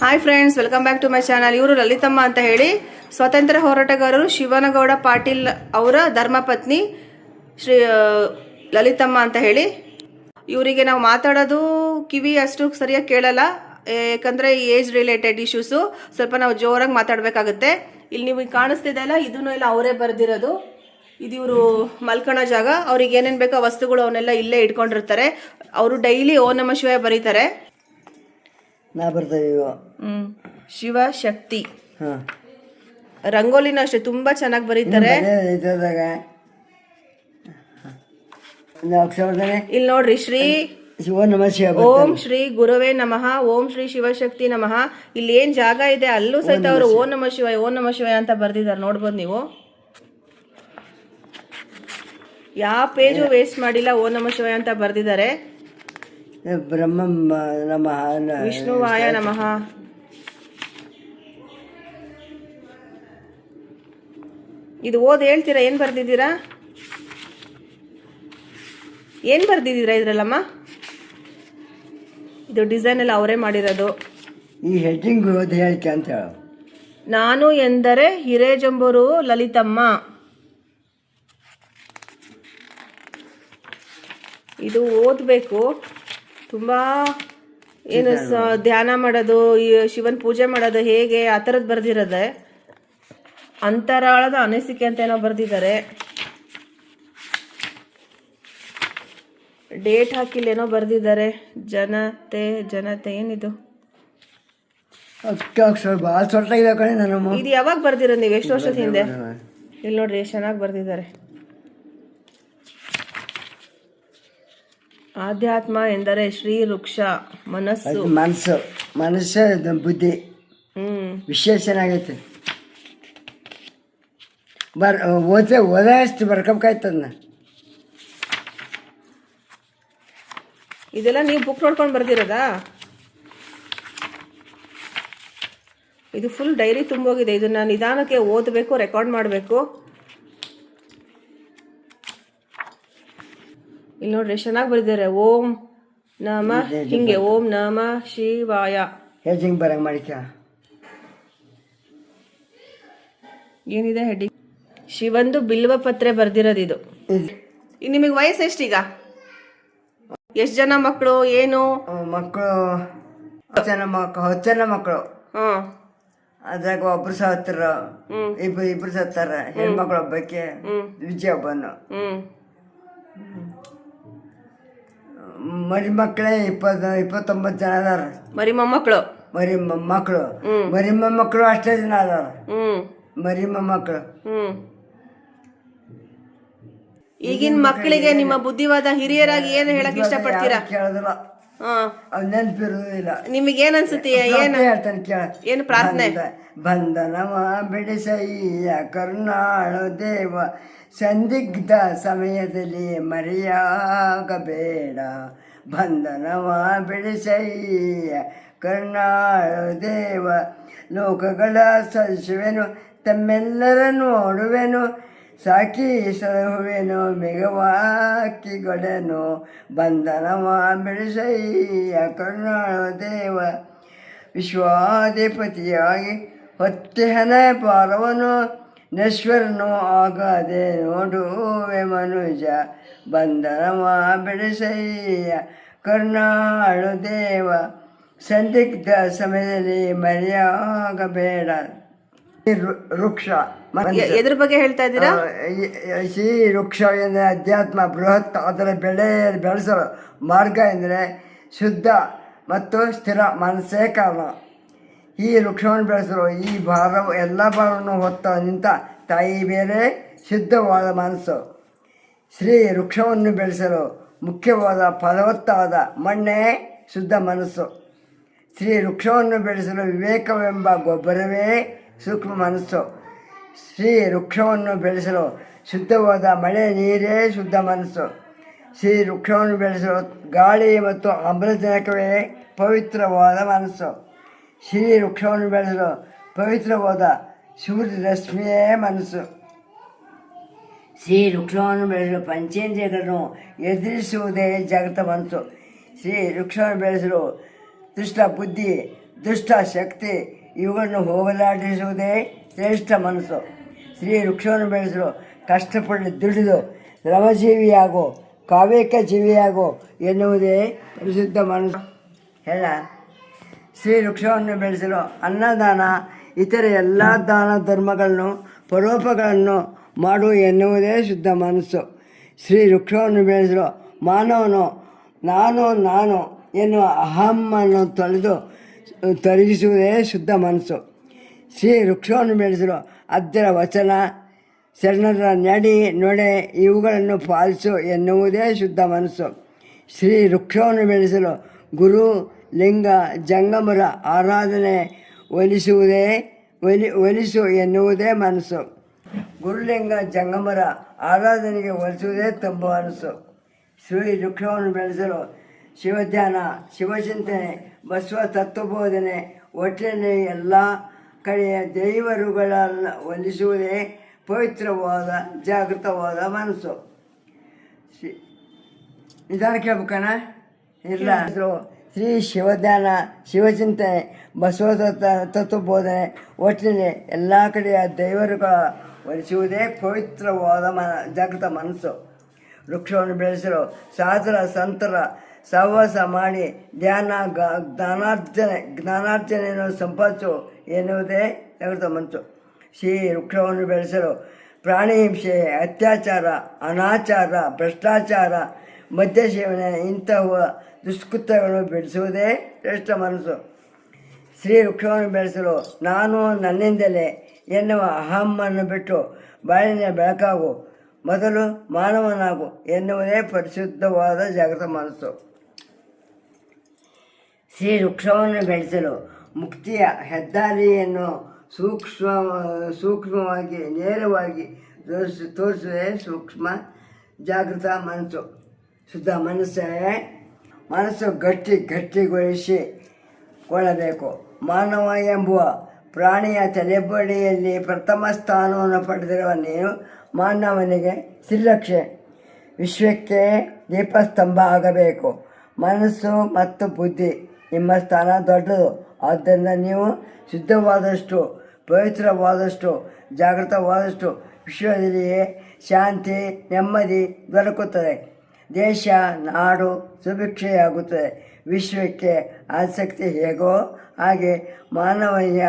Hi friends, welcome back to my channel. ಇವರು ಲಲಿತಮ್ಮ ಅಂತ ಹೇಳಿ ಸ್ವಾತಂತ್ರ್ಯ ಹೋರಾಟಗಾರರು ಶಿವನಗೌಡ ಪಾಟೀಲ್ ಅವರ ಧರ್ಮಪತ್ನಿ ಶ್ರೀ ಲಲಿತಮ್ಮ ಅಂತ ಹೇಳಿ. ಇವರಿಗೆ ನಾವು ಮಾತಾಡೋದು ಕಿವಿ ಅಷ್ಟು ಸರಿಯಾಗಿ ಕೇಳಲ್ಲ, ಯಾಕಂದರೆ ಏಜ್ ರಿಲೇಟೆಡ್ ಇಶ್ಯೂಸು ಸ್ವಲ್ಪ ನಾವು ಜೋರಾಗಿ ಮಾತಾಡಬೇಕಾಗುತ್ತೆ. ಇಲ್ಲಿ ನಿಮಗೆ ಕಾಣಿಸ್ತಿದೆ ಅಲ್ಲ, ಇದನ್ನು ಎಲ್ಲ ಅವರೇ ಬರೆದಿರೋದು. ಇದು ಇವರು ಮಲ್ಕೊಳ್ಳೋ ಜಾಗ. ಅವ್ರಿಗೆ ಏನೇನು ಬೇಕೋ ವಸ್ತುಗಳು ಅವನ್ನೆಲ್ಲ ಇಲ್ಲೇ ಇಟ್ಕೊಂಡಿರ್ತಾರೆ. ಅವರು ಡೈಲಿ ಓಂ ನಮಃ ಶಿವಾಯ ಬರೀತಾರೆ. ನಾ ಬರ್ತೇವೆ ಶಿವಶಕ್ತಿ ರಂಗೋಲಿನ ಅಷ್ಟೇ ತುಂಬಾ ಚೆನ್ನಾಗಿ ಬರೀತಾರೆ. ಇಲ್ಲಿ ನೋಡ್ರಿ, ಶ್ರೀ ಓಂ ಶ್ರೀ ಗುರುವೇ ನಮಃ, ಓಂ ಶ್ರೀ ಶಿವಶಕ್ತಿ ನಮಃ. ಇಲ್ಲಿ ಏನ್ ಜಾಗ ಇದೆ ಅಲ್ಲೂ ಸಹಿತ ಅವರು ಓಂ ನಮಃ ಶಿವಾಯ, ಓಂ ನಮಃ ಶಿವಾಯ ಅಂತ ಬರ್ದಿದ್ದಾರೆ. ನೋಡ್ಬೋದು ನೀವು, ಯಾವ ಪೇಜು ವೇಸ್ಟ್ ಮಾಡಿಲ್ಲ. ಓಂ ನಮಃ ಶಿವಾಯ ಅಂತ ಬರ್ದಿದ್ದಾರೆ. ಬ್ರಹ್ಮ ನಮಃ, ವಿಷ್ಣುವಾಯ ನಮಃ. ಇದು ಓದ್ ಹೇಳ್ತೀರಾ? ಏನ್ ಬರ್ದಿದ್ದೀರಾ? ಏನ್ ಬರ್ದಿದ್ದೀರಾ ಇದ್ರಲ್ಲಮ್ಮ? ಇದು ಡಿಸೈನ್ ಎಲ್ಲ ಅವರೇ ಮಾಡಿರೋದು. ಈ ಹೆಡ್ಡಿಂಗ್ ಓದಿ ಹೇಳ್ಕೆ ಅಂತ ಹೇಳು. ನಾನು ಎಂದರೆ ಹಿರೇಜಂಬೂರು ಲಲಿತಮ್ಮ. ಇದು ಓದಬೇಕು. ತುಂಬ ಏನು ಧ್ಯಾನ ಮಾಡೋದು, ಶಿವನ್ ಪೂಜೆ ಮಾಡೋದು ಹೇಗೆ, ಆ ಥರದ್ದು ಬರ್ದಿರೋದೆ. ಅಂತರಾಳದ ಅನಿಸಿಕೆ ಅಂತ ಏನೋ ಬರ್ದಿದ್ದಾರೆ. ಡೇಟ್ ಹಾಕಿಲ್ಲೇನೋ ಬರ್ದಿದ್ದಾರೆ. ಜನತೆ ಏನಿದು? ಇದು ಯಾವಾಗ ಬರ್ದಿರೋದು ನೀವು? ಎಷ್ಟು ವರ್ಷದ ಹಿಂದೆ? ಇಲ್ಲಿ ನೋಡ್ರಿ, ಎಷ್ಟು ಚೆನ್ನಾಗಿ ಬರ್ದಿದ್ದಾರೆ. ಆಧ್ಯಾತ್ಮ ಎಂದರೆ ಶ್ರೀ ವೃಕ್ಷ, ಮನಸ್ಸು ಬುದ್ಧಿ ವಿಶೇಷ ಚೆನ್ನಾಗೈತೆ. ಓದಷ್ಟು ಬರ್ಕೋಬೇಕಾಯ್ತದನ್ನ. ಇದೆಲ್ಲ ನೀವು ಬುಕ್ ನೋಡ್ಕೊಂಡು ಬರ್ದಿರೋದಾ? ಇದು ಫುಲ್ ಡೈರಿ ತುಂಬೋಗಿದೆ. ಇದನ್ನ ನಿಧಾನಕ್ಕೆ ಓದಬೇಕು, ರೆಕಾರ್ಡ್ ಮಾಡಬೇಕು. ಇಲ್ಲಿ ನೋಡ್ರಿ, ಚೆನ್ನಾಗಿ ಬರೆದಿದ್ದಾರೆ. ಓಂ ನಮ ಹಿಂಗೆ, ಓಂ ನಮ ಶಿವಾಯ ಹೆಡ್ಡಿಂಗ್ ಬರಂಗ್ ಮಾಡಿಕ. ಏನಿದೆ ಹೆಡ್ಡಿಂಗ್? ಶಿವಂದು ಬಿಲ್ವ ಪತ್ರೆ ಬರ್ದಿರೋದು ಇದು. ನಿಮಗೆ ವಯಸ್ಸು ಎಷ್ಟೀಗ? ಎಷ್ಟು ಜನ ಮಕ್ಕಳು? ಏನು ಮಕ್ಕಳು? 10 ಜನ ಮಕ್ಕಳು. ಅದ್ರಾಗ ಒಬ್ರು ಸತ್ತಾರ, ಇಬ್ರು ಸತ್ತಾರ. ಹೆಣ್ಮಕ್ಳು ಒಬ್ಬಕ್ಕೆ, ವಿಜಯ ಒಬ್ಬನು. ಮರಿ ಮಕ್ಕಳೇ 29 ಜನ ಅದಾರ. ಮರಿ ಮೊಮ್ಮಕ್ಕಳು ಅಷ್ಟೇ ಜನ ಅದಾರ. ಮರಿ ಮೊಮ್ಮಕ್ಕಳು. ಈಗಿನ ಮಕ್ಕಳಿಗೆ ನಿಮ್ಮ ಬುದ್ಧಿವಾದ ಹಿರಿಯರಾಗಿ ಏನು ಹೇಳಕ್ ಇಷ್ಟಪಡ್ತೀರಾ? ಕೇಳೋದಿಲ್ಲ, ನೆನಪಿರುವುದಿಲ್ಲ. ನಿಮಗೆ ಏನ್ ಅನ್ಸುತ್ತೆ? ಹೇಳ್ತಾನೆ ಕೇಳ. ಏನು ಪ್ರಾರ್ಥನೆ? ಬಂಧನವ ಬಿಡಿಸಯ್ಯ ಕರುಣಾಳು ದೇವ, ಸಂದಿಗ್ಧ ಸಮಯದಲ್ಲಿ ಮರೆಯಾಗಬೇಡ. ಬಂಧನವ ಬಿಡಿಸಯ್ಯ ಕರುಣಾಳು ದೇವ, ಲೋಕಗಳ ಸಲ್ಲಿಸುವೆನು, ತಮ್ಮೆಲ್ಲರ ನೋಡುವೆನು, ಸಾಕಿ ಸಲಹುವೆನು, ಮೆಗವಾಕಿಗೊಡೆನು. ಬಂಧನವ ಬಿಡಿಸಯ್ಯ ಕರುಣಾಳು ದೇವ, ವಿಶ್ವಾಧಿಪತಿಯಾಗಿ ಹೊತ್ತೆಹನ ಪಾರವನು, ನಶ್ವರನು ಆಗದೆ ನೋಡುವೆ ಮನುಜ. ಬಂಧನವ ಬಿಡಿಸಯ್ಯ ಕರುಣಾಳು ದೇವ, ಸಂದಿಗ್ಧ ಸಮಯದಲ್ಲಿ ಮರೆಯಾಗಬೇಡ. ವೃಕ್ಷ ಎದ್ರ ಬಗ್ಗೆ ಹೇಳ್ತಾ ಇದ್ದೀರಾ? ಶ್ರೀ ವೃಕ್ಷ ಎಂದರೆ ಅಧ್ಯಾತ್ಮ ಬೃಹತ್. ಅದರ ಬೆಳೆಸಲು ಮಾರ್ಗ ಎಂದರೆ ಶುದ್ಧ ಮತ್ತು ಸ್ಥಿರ ಮನಸ್ಸೇ ಕಾರಣ. ಈ ವೃಕ್ಷವನ್ನು ಬೆಳೆಸಲು ಈ ಎಲ್ಲ ಭಾರವನ್ನು ಹೊತ್ತ ನಿಂತ ತಾಯಿ ಬೇರೆ, ಶುದ್ಧವಾದ ಮನಸ್ಸು. ಶ್ರೀ ವೃಕ್ಷವನ್ನು ಬೆಳೆಸಲು ಮುಖ್ಯವಾದ ಫಲವತ್ತಾದ ಮಣ್ಣೇ ಶುದ್ಧ ಮನಸ್ಸು. ಶ್ರೀ ವೃಕ್ಷವನ್ನು ಬೆಳೆಸಲು ವಿವೇಕವೆಂಬ ಗೊಬ್ಬರವೇ ಸೂಕ್ಷ್ಮ ಮನಸ್ಸು. ಶ್ರೀ ವೃಕ್ಷವನ್ನು ಬೆಳೆಸಲು ಶುದ್ಧವಾದ ಮಳೆ ನೀರೇ ಶುದ್ಧ ಮನಸ್ಸು. ಶ್ರೀ ವೃಕ್ಷವನ್ನು ಬೆಳೆಸಲು ಗಾಳಿ ಮತ್ತು ಆಮ್ಲಜನಕವೇ ಪವಿತ್ರವಾದ ಮನಸ್ಸು. ಶ್ರೀ ವೃಕ್ಷವನ್ನು ಬೆಳೆಸಲು ಪವಿತ್ರವಾದ ಸೂರ್ಯ ರಶ್ಮಿಯೇ ಮನಸ್ಸು. ಶ್ರೀ ವೃಕ್ಷವನ್ನು ಬೆಳೆಸಲು ಪಂಚೇಂದ್ರಿಯಗಳನ್ನು ಎದುರಿಸುವುದೇ ಜಗತ್ತ ಮನಸ್ಸು. ಶ್ರೀ ವೃಕ್ಷವನ್ನು ಬೆಳೆಸಲು ದುಷ್ಟ ಬುದ್ಧಿ ದುಷ್ಟ ಶಕ್ತಿ ಇವುಗಳನ್ನು ಹೋಗಲಾಡಿಸುವುದೇ ಶ್ರೇಷ್ಠ ಮನಸ್ಸು. ಶ್ರೀ ವೃಕ್ಷವನ್ನು ಬೆಳೆಸಲು ಕಷ್ಟಪಟ್ಟು ದುಡಿದು ಶ್ರಮಜೀವಿಯಾಗೋ ಕಾವ್ಯಕ ಜೀವಿಯಾಗೋ ಎನ್ನುವುದೇ ಪರಿಶುದ್ಧ ಮನಸ್ಸು. ಹೇಳ ಶ್ರೀ ವೃಕ್ಷವನ್ನು ಬೆಳೆಸಲು ಅನ್ನದಾನ ಇತರ ಎಲ್ಲ ದಾನ ಧರ್ಮಗಳನ್ನು ಪರೋಪಗಳನ್ನು ಮಾಡು ಎನ್ನುವುದೇ ಶುದ್ಧ ಮನಸ್ಸು. ಶ್ರೀ ವೃಕ್ಷವನ್ನು ಬೆಳೆಸಲು ಮಾನವನು ನಾನು ಎನ್ನುವ ಅಹಮ್ಮನ್ನು ತೊಲಗಿಸುವುದೇ ಶುದ್ಧ ಮನಸ್ಸು. ಶ್ರೀ ವೃಕ್ಷವನ್ನು ಬೆಳೆಸಲು ಅಜ್ಜರ ವಚನ ಶರಣರ ನಡೆ ಇವುಗಳನ್ನು ಪಾಲಿಸು ಎನ್ನುವುದೇ ಶುದ್ಧ ಮನಸ್ಸು. ಶ್ರೀ ವೃಕ್ಷವನ್ನು ಬೆಳೆಸಲು ಗುರು ಲಿಂಗ ಜಂಗಮರ ಆರಾಧನೆ ಒಲಿಸು ಎನ್ನುವುದೇ ಮನಸ್ಸು. ಗುರುಲಿಂಗ ಜಂಗಮರ ಆರಾಧನೆಗೆ ಒಲಿಸುವುದೇ ತುಂಬ ಮನಸ್ಸು. ಶ್ರೀ ವೃಕ್ಷವನ್ನು ಬೆಳೆಸಲು ಶಿವಧ್ಯಾನ ಶಿವಚಿಂತನೆ ಬಸವ ತತ್ವಬೋಧನೆ ಒಟ್ಟಿನಲ್ಲಿ ಎಲ್ಲ ಕಡೆಯ ದೇವರುಗಳನ್ನು ಒಲಿಸುವುದೇ ಪವಿತ್ರವಾದ ಜಾಗೃತವಾದ ಮನಸ್ಸು. ನಿಧಾನ ಕೇಳ್ಬೇಕಣ್ಣ ಇಲ್ಲ. ಶ್ರೀ ಶಿವಧ್ಯಾನ ಶಿವಚಿಂತನೆ ಬಸವ ತತ್ವಬೋಧನೆ ಒಟ್ಟಿನಲ್ಲಿ ಎಲ್ಲ ಕಡೆಯ ದೇವರುಗಳ ಒಲಿಸುವುದೇ ಪವಿತ್ರವಾದ ಜಾಗೃತ ಮನಸ್ಸು. ವೃಕ್ಷವನ್ನು ಬೆಳೆಸಲು ಸಾಧರ ಸಂತರ ಸಹವಾಸ ಮಾಡಿ ಜ್ಞಾನಾರ್ಜನೆಯನ್ನು ಸಂಪಾದಿಸು ಎನ್ನುವುದೇ ಜಾಗೃತ ಮನಸ್ಸು. ಶ್ರೀ ವೃಕ್ಷವನ್ನು ಬೆಳೆಸಲು ಪ್ರಾಣಿ ಹಿಂಸೆ ಅತ್ಯಾಚಾರ ಅನಾಚಾರ ಭ್ರಷ್ಟಾಚಾರ ಮದ್ಯ ಸೇವನೆ ಇಂತಹ ದುಷ್ಕೃತ್ಯಗಳನ್ನು ಬಿಡಿಸುವುದೇ ಶ್ರೇಷ್ಠ ಮನಸ್ಸು. ಶ್ರೀ ವೃಕ್ಷವನ್ನು ಬೆಳೆಸಲು ನಾನು ನನ್ನಿಂದಲೇ ಎನ್ನುವ ಅಹಮ್ಮನ್ನು ಬಿಟ್ಟು ಬಾಳಿನ ಬೆಳಕಾಗು ಮೊದಲು ಮಾನವನಾಗು ಎನ್ನುವುದೇ ಪರಿಶುದ್ಧವಾದ ಜಾಗೃತ ಮನಸ್ಸು. ಶ್ರೀ ವೃಕ್ಷವನ್ನು ಬೆಳೆಸಲು ಮುಕ್ತಿಯ ಹೆದ್ದಾರಿಯನ್ನು ಸೂಕ್ಷ್ಮವಾಗಿ ನೇರವಾಗಿ ತೋರಿಸುವುದೇ ಸೂಕ್ಷ್ಮ ಜಾಗೃತ ಮನಸ್ಸು. ಶುದ್ಧ ಮನಸ್ಸು ಗಟ್ಟಿಗೊಳಿಸಿಕೊಳ್ಳಬೇಕು. ಮಾನವ ಎಂಬುವ ಪ್ರಾಣಿಯ ತಲೆಬಡಿಯಲ್ಲಿ ಪ್ರಥಮ ಸ್ಥಾನವನ್ನು ಪಡೆದಿರುವ ನೀನು ಮಾನವನಿಗೆ ಶ್ರೀರಕ್ಷೆ ವಿಶ್ವಕ್ಕೆ ದೀಪಸ್ತಂಭ ಆಗಬೇಕು. ಮನಸ್ಸು ಮತ್ತು ಬುದ್ಧಿ ನಿಮ್ಮ ಸ್ಥಾನ ದೊಡ್ಡದು. ಆದ್ದರಿಂದ ನೀವು ಶುದ್ಧವಾದಷ್ಟು ಪವಿತ್ರವಾದಷ್ಟು ಜಾಗೃತವಾದಷ್ಟು ವಿಶ್ವದಲ್ಲಿಯೇ ಶಾಂತಿ ನೆಮ್ಮದಿ ದೊರಕುತ್ತದೆ. ದೇಶ ನಾಡು ಸುಭಿಕ್ಷೆಯಾಗುತ್ತದೆ. ವಿಶ್ವಕ್ಕೆ ಆಸಕ್ತಿ ಹೇಗೋ ಹಾಗೆ ಮಾನವನಿಗೆ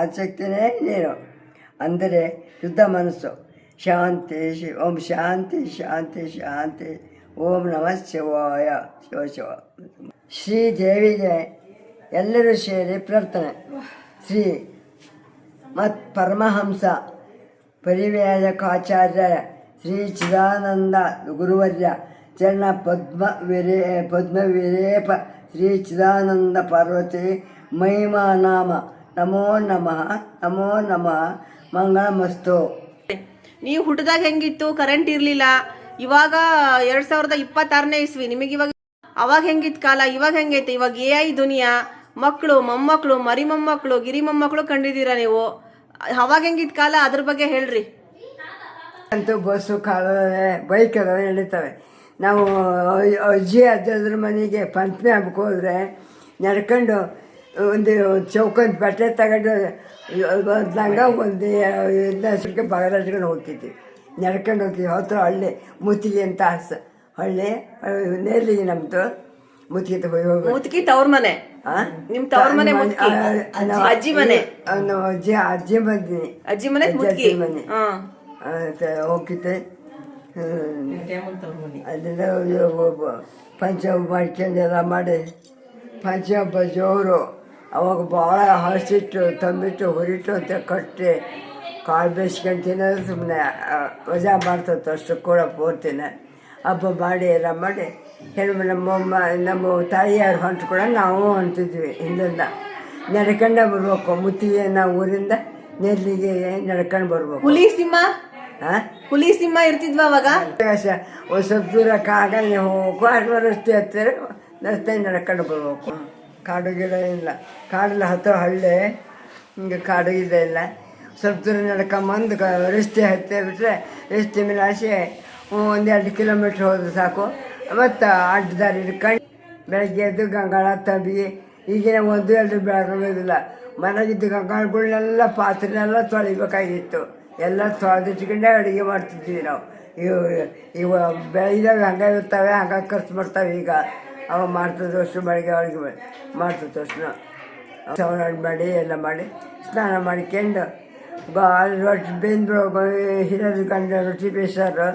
ಆಸಕ್ತಿನೇ ನೀನು. ಅಂದರೆ ಶುದ್ಧ ಮನಸ್ಸು. ಶಾಂತಿ ಓಂ ಶಾಂತಿ ಶಾಂತಿ ಶಾಂತಿ. ಓಂ ನಮಃ ಶಿವಾಯ. ಶಿವ. ಶ್ರೀದೇವಿಗೆ ಎಲ್ಲರೂ ಸೇರಿ ಪ್ರಾರ್ಥನೆ. ಶ್ರೀ ಪರಮಹಂಸ ಪರಿವ್ಯಾಜಕಾಚಾರ್ಯ ಶ್ರೀ ಚಿದಾನಂದ ಗುರುವರ್ಯ ಚರಣ ಪದ್ಮವಿರೇಪ ಶ್ರೀ ಚಿದಾನಂದ ಪಾರ್ವತಿ ಮಹಿಮಾ ನಾಮ ನಮೋ ನಮಃ ಮಂಗಳಮಸ್ತು. ನೀವು ಹುಟ್ಟಿದಾಗ ಹೆಂಗಿತ್ತು? ಕರೆಂಟ್ ಇರಲಿಲ್ಲ. ಇವಾಗ 2026ನೇ ಇಸ್ವಿ. ನಿಮಗೆ ಇವಾಗ ಅವಾಗ ಹೆಂಗಿತ್ತು ಕಾಲ, ಇವಾಗ ಹೆಂಗೈತೆ? ಇವಾಗ AI ದುನಿಯಾ, ಮಕ್ಕಳು ಮೊಮ್ಮಕ್ಕಳು ಮರಿ ಮೊಮ್ಮಕ್ಕಳು ಗಿರಿ ಮೊಮ್ಮಕ್ಕಳು ಕಂಡಿದ್ದೀರಾ ನೀವು. ಅವಾಗ ಹೆಂಗಿತ್ತು ಕಾಲ, ಅದ್ರ ಬಗ್ಗೆ ಹೇಳ್ರಿ. ಅಂತೂ ಬಸ್ಸು ಕಾಲವೇ ಬೈಕ್ ಅದಾವೆ ನಡೀತವೆ. ನಾವು ಅಜ್ಜದ್ರ ಮನೆಗೆ ಪಂಚಮಿ ಹಬ್ಬಕ್ಕೆ ಹೋದರೆ ನಡ್ಕೊಂಡು ಒಂದು ಚೌಕಂದು ಬಟ್ಟೆ ತಗೊಂಡು ಲಂಗ ಒಂದು ಇದಕ್ಕೆ ಬಗಲ ಹಚ್ಕೊಂಡು ಹೋಗ್ತಿದ್ವಿ. ನಡ್ಕೊಂಡು ಹೋಗ್ತೀವಿ. ಹತ್ರ ಹಳ್ಳಿ ಮುತ್ತಿಗೆ ಅಂತ ಹಳ್ಳಿ ನೇರ್ಲಿಗೆ ನಮ್ಮದು ಮುತ್ತಿಗೆ ಮುತ್ಕಿ ತವ್ರ ಮನೆ. ನಿಮ್ಮ ತವ್ರ ಮನೆ ಅಜ್ಜಿ ಮನೆ. ಅಜ್ಜಿ ಬಂದಿನಿ. ಅಜ್ಜಿ ಮನೆ ಮನೆ ಹೋಗಿದ್ದೆ. ಅದೆಲ್ಲ ಪಂಚಹಬ್ಬ ಮಾಡ್ಕೊಂಡೆಲ್ಲ ಮಾಡಿ ಪಂಚಹಬ್ಬ ಜೋರು. ಅವಾಗ ಭಾಳ ಹಸಿಟ್ಟು ತಂಬಿಟ್ಟು ಹುರಿಟ್ಟು ಅಂತ ಕಟ್ಟಿ ಕಾಳು ಬೇಯಿಸ್ಕೊಂಡು ತಿನ್ನೋದು ಸುಮ್ಮನೆ ವಜಾ ಮಾಡ್ತತ್ತು. ಅಷ್ಟು ಕೂಡ ಪೂರ್ತಿನ ಹಬ್ಬ ಮಾಡಿ ಎಲ್ಲ ಮಾಡಿ ನಮ್ಮ ತಾಯಿಯವ್ರು ಹೊಂಟು ಕೂಡ ನಾವು ಹೊಂಟಿದ್ವಿ. ಹಿಂದಿಂದ ನಡ್ಕೊಂಡ ಬರ್ಬೇಕು. ಮುತ್ತಿಗೆ ನಾವು ಊರಿಂದ ನೆಲ್ಲಿಗೆ ನಡ್ಕೊಂಡು ಬರ್ಬೇಕು. ಹುಲಿ ಸಿಂಹ ಇರ್ತಿದ್ವ ಅವಾಗ? ಒಂದು ಸ್ವಲ್ಪ ದೂರ ಕಾಡಲ್ಲಿ ಹೋಗೋ ರಸ್ತೆ ಹತ್ತಿರ ರಸ್ತೆ ನಡ್ಕೊಂಡು ಬರ್ಬೇಕು. ಕಾಡು ಗಿಡ ಇಲ್ಲ. ಕಾಡಲ್ಲಿ ಹತ್ತಿರ ಹಳ್ಳಿ ಹಿಂಗೆ ಕಾಡು ಗಿಡ ಇಲ್ಲ. ಸ್ವಲ್ಪ ದೂರ ನಡ್ಕೊಂಬಂದು ರಸ್ತೆ ಹತ್ತಿ ಬಿಟ್ಟರೆ ರಸ್ತೆ ಮೇಲೆ ಆಸೆ 1-2 ಕಿಲೋಮೀಟ್ರ್ ಹೋದ್ರೆ ಸಾಕು. ಮತ್ತು ಅಡ್ಡದಾರಿ ಹಿಡ್ಕೊಂಡು ಬೆಳಗ್ಗೆ ಎದ್ದು ಗಂಗಾಳ ತಂಬಿ ಈಗಿನ 1-2 ಬೆಳಗೋದಿಲ್ಲ. ಮನೆಗಿದ್ದ ಗಂಗಾಳಗಳನ್ನೆಲ್ಲ ಪಾತ್ರೆನೆಲ್ಲ ತೊಳಿಬೇಕಾಗಿತ್ತು. ಎಲ್ಲ ತೊಳೆದಿಟ್ಕೊಂಡೆ ಅಡುಗೆ ಮಾಡ್ತಿದ್ವಿ ನಾವು. ಇವ ಬೆಳೆದಾಗ ಹಂಗೆ ಇರ್ತವೆ, ಹಂಗೆ ಖರ್ಚು ಮಾಡ್ತಾವೆ. ಈಗ ಅವ ಮಾಡ್ತಿದ್ವು ಅಷ್ಟು ಬೆಳಗ್ಗೆ ಅಡುಗೆ ಮಾಡ್ತಿತ್ತು ಅಷ್ಟು ಸವರಾಣಿ ಮಾಡಿ ಎಲ್ಲ ಮಾಡಿ ಸ್ನಾನ ಮಾಡ್ಕೊಂಡು ರೊಟ್ಟಿ ಬೆಂದು ಹಿರಿಯರು ಗಂಡ ರೊಟ್ಟಿ ಬೇಯಿಸೋರು,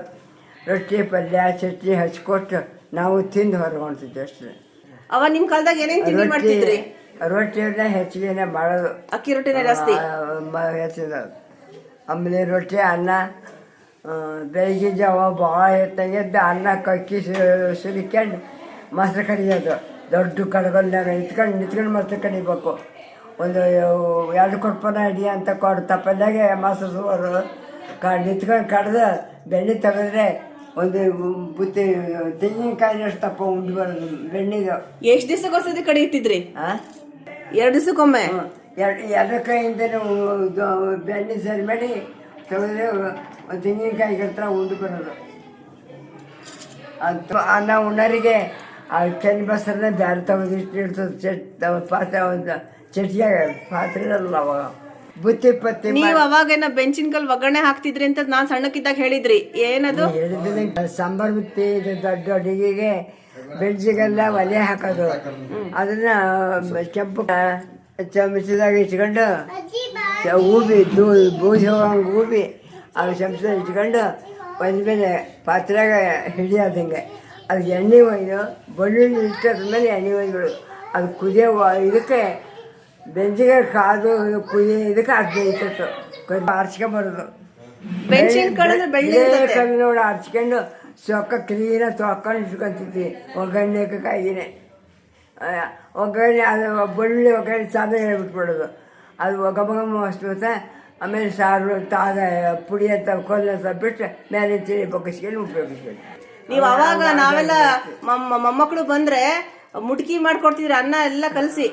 ರೊಟ್ಟಿ ಪಲ್ಯ ಚಟ್ನಿ ಹಚ್ಕೊಟ್ಟು ನಾವು ತಿಂದು ಹೊರಗೊಂತಿದ್ವಿ ಅಷ್ಟೇ. ಅವ ನಿಮ್ಮ ಕಾಲದಾಗ ಏನೇನು ತಿಂಡಿ ಮಾಡ್ತಿದ್ರಿ? ರೊಟ್ಟಿಯನ್ನ ಹೆಚ್ಚಿಗೆ ಮಾಡೋದು, ಅಕ್ಕಿ ರೊಟ್ಟಿನೇ ಜಾಸ್ತಿ ಹೆಚ್ಚಿದ. ಆಮೇಲೆ ರೊಟ್ಟಿ ಅನ್ನ ಬೆಳಗ್ಗೆ ಜಾವ ಭಾಳ ಎದ್ದು ಅನ್ನ ಕಕ್ಕಿ ಸುರಿಕೊಂಡು ಮೊಸರು ಕಡಿಯೋದು. ದೊಡ್ಡ ಕಡಗಲ್ನಾಗ ನಿಂತ್ಕೊಂಡು ಮೊಸರು ಕಡಿಬೇಕು. ಒಂದು 2 ಕೊಡ್ಪನ ಅಡಿ ಅಂತ ಕೊಡು ತಪ್ಪದಾಗೆ ಮೊಸರು ಸೋರು ನಿಂತ್ಕೊಂಡು ಕಡ್ದು ಬೆಣ್ಣೆ ತೆಗೆದ್ರೆ ಒಂದು ಬುತ್ತಿ ತೆಂಗಿನಕಾಯಿನಷ್ಟು ತಪ್ಪ ಉಂಡು ಬರೋದು ಬೆಣ್ಣೆದು. ಎಷ್ಟು ದಿವಸಕ್ಕೋಸದಿ ಕಡಿಯುತ್ತಿದ್ರಿ? 2 ದಿವಸಕ್ಕೊಮ್ಮೆ. 2 ಕೈಯಿಂದ ಬೆಣ್ಣೆ ಸರಿ ಮಾಡಿ ತೆಗೆದ್ರೆ ಒಂದು ತೆಂಗಿನಕಾಯಿ ಹತ್ರ ಉಂಡು ಬರೋದು. ಅದು ಅನ್ನ ಉಣ್ಣರಿಗೆ ಕೆನೆ ಬಸ್ರನ್ನ ಬ್ಯಾರೆ ತೆಗೆದಿಟ್ಟು ಇರ್ತದೆ ಪಾತ್ರೆ, ಒಂದು ಚಟ್ನಿಯಾಗ ಪಾತ್ರೆ ಇರಲ್ಲ ಅವಾಗ. ಬುತ್ತಿ ಪತ್ತಿ ನೀವು ಅವಾಗೇನ ಬೆಂಚಿನ ಕಲ್ ಒಗ್ಗರಣೆ ಹಾಕ್ತಿದ್ರಿ ಅಂತ ನಾನು ಸಣ್ಣಕ್ಕಿದ್ದಾಗ ಹೇಳಿದ್ರಿ. ಏನದು? ಹೇಳಿದ್ರೆ ಸಾಂಬಾರು ಬುತ್ತಿ ದೊಡ್ಡ ಅಡುಗೆಗೆ ಬೆಂಚಿಗೆಲ್ಲ ಒಲೆ ಹಾಕೋದು. ಅದನ್ನ ಕೆಂಪು ಚಮಚದಾಗ ಇಟ್ಕೊಂಡು ಊಬಿ ಬೂದಿ ಹೋಗಂಗೆ ಊಬಿ ಅದು ಚಮಚದಾಗ ಇಟ್ಕೊಂಡು ಒಂದ್ಮೇಲೆ ಪಾತ್ರೆಯಾಗ ಹಿಡಿಯೋದಂಗೆ ಅದು ಎಣ್ಣೆ ಒಯ್ದು ಬೆಳ್ಳುಳ್ಳಿ ಇಷ್ಟದ್ಮೇಲೆ ಎಣ್ಣೆ ಒಯ್ದು ಅದು ಕುದಿಯೋ ಇದಕ್ಕೆ ಬೆಂಚಿಗೆ ಕಾದು ಇದಕ್ಕೆ ಅದು ಬೇಯ್ತಿತ್ತು. ಆರ್ಸ್ಕೊಂಬರೋದು ಕಲ್ಲು ನೋಡಿ ಆರ್ಸ್ಕೊಂಡು ಸೊಕ್ಕ ಕ್ಲೀನಾಗಿ ತೊಳ್ಕೊಂಡು ಇಟ್ಕೊಂತಿದ್ವಿ. ಒಗ್ಗರಣೆ ಕಾಯಿನೇ ಒಗ್ಗರಣೆ ಅದು ಬೆಳ್ಳುಳ್ಳಿ ಒಗ್ಗರಣೆ ಸಾದ ಹೇಳ್ಬಿಟ್ಬಿಡೋದು. ಅದು ಒಗ್ಗಮ್ಮ ಅಷ್ಟು ಆಮೇಲೆ ಸಾರು ತಾಗ ಪುಡಿ ಅಂತ ಕೊಲ್ಲ ಬಿಟ್ಟು ಮೇಲೆ ತಿಳಿ ಬಗ್ಗಿಸ್ಕೊಂಡು ಉಪಯೋಗಿಸ್ಕೊಂಡು. ನೀವು ಅವಾಗ ನಾವೆಲ್ಲ ಮೊಮ್ಮಕ್ಕಳು ಬಂದ್ರೆ ಮುಟ್ಕಿ ಮಾಡ್ಕೊಡ್ತಿದ್ರಿ ಅನ್ನ ಎಲ್ಲ ಕಲಸಿ.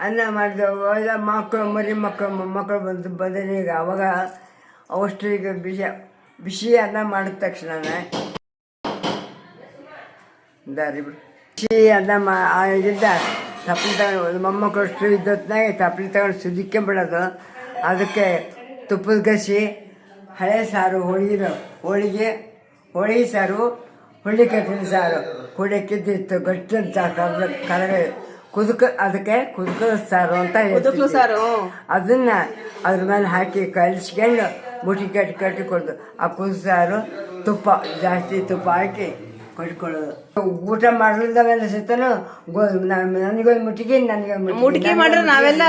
ಅನ್ನ ಮಾಡಿದ ಮಕ್ಕಳು ಮರಿ ಮೊಮ್ಮಕ್ಕಳು ಬಂದರೆ ಈಗ ಅವಾಗ ಅವಷ್ಟು ಈಗ ಬಿಸಿ ಅನ್ನ ಮಾಡಿದ ತಕ್ಷಣನೇ ಬಿಸಿ ಅನ್ನ ಇದ್ದ ತಪ್ಪಲಿ ತಗೊಂಡು ಮೊಮ್ಮಕ್ಕಳು ಅಷ್ಟು ಇದ್ದೊತ್ತಿನಾಗ ತಪ್ಪಲಿ ತಗೊಂಡು ಸುದಿಕ್ಕೊಂಬಿಡೋದು. ಅದಕ್ಕೆ ತುಪ್ಪದ ಗಸಿ ಹಳೆ ಸಾರು ಹೋಳಿಗೆ ಸಾರು ಹುಳಿ ಕಟ್ಟಿನ ಸಾರು ಕುಡಿಯಕ್ಕಿದ್ದಿತ್ತು ಗಟ್ಟಿ ಅಂತ ಕರಗ ಅದಕ್ಕೆ ಕುದುಕದ ಸಾರು ಅಂತ ಸಾರು. ಅದನ್ನ ಅದ್ರ ಮೇಲೆ ಹಾಕಿ ಕಲಿಸ್ಕೊಂಡು ಮುಟ್ಟಿ ಕಟ್ಟಿ ಕೊಡೋದು. ಆ ಕುದು ಸಾರು ತುಪ್ಪ ಜಾಸ್ತಿ ತುಪ್ಪ ಹಾಕಿ ಕಟ್ಕೊಳ್ಳೋದು. ಊಟ ಮಾಡಿಲ್ದವೆಲ್ಲ ಸಿತನು ನನಗೊಂದು ಮುಟ್ಗಿ ಮಾಡ್ರೆ ನಾವೆಲ್ಲ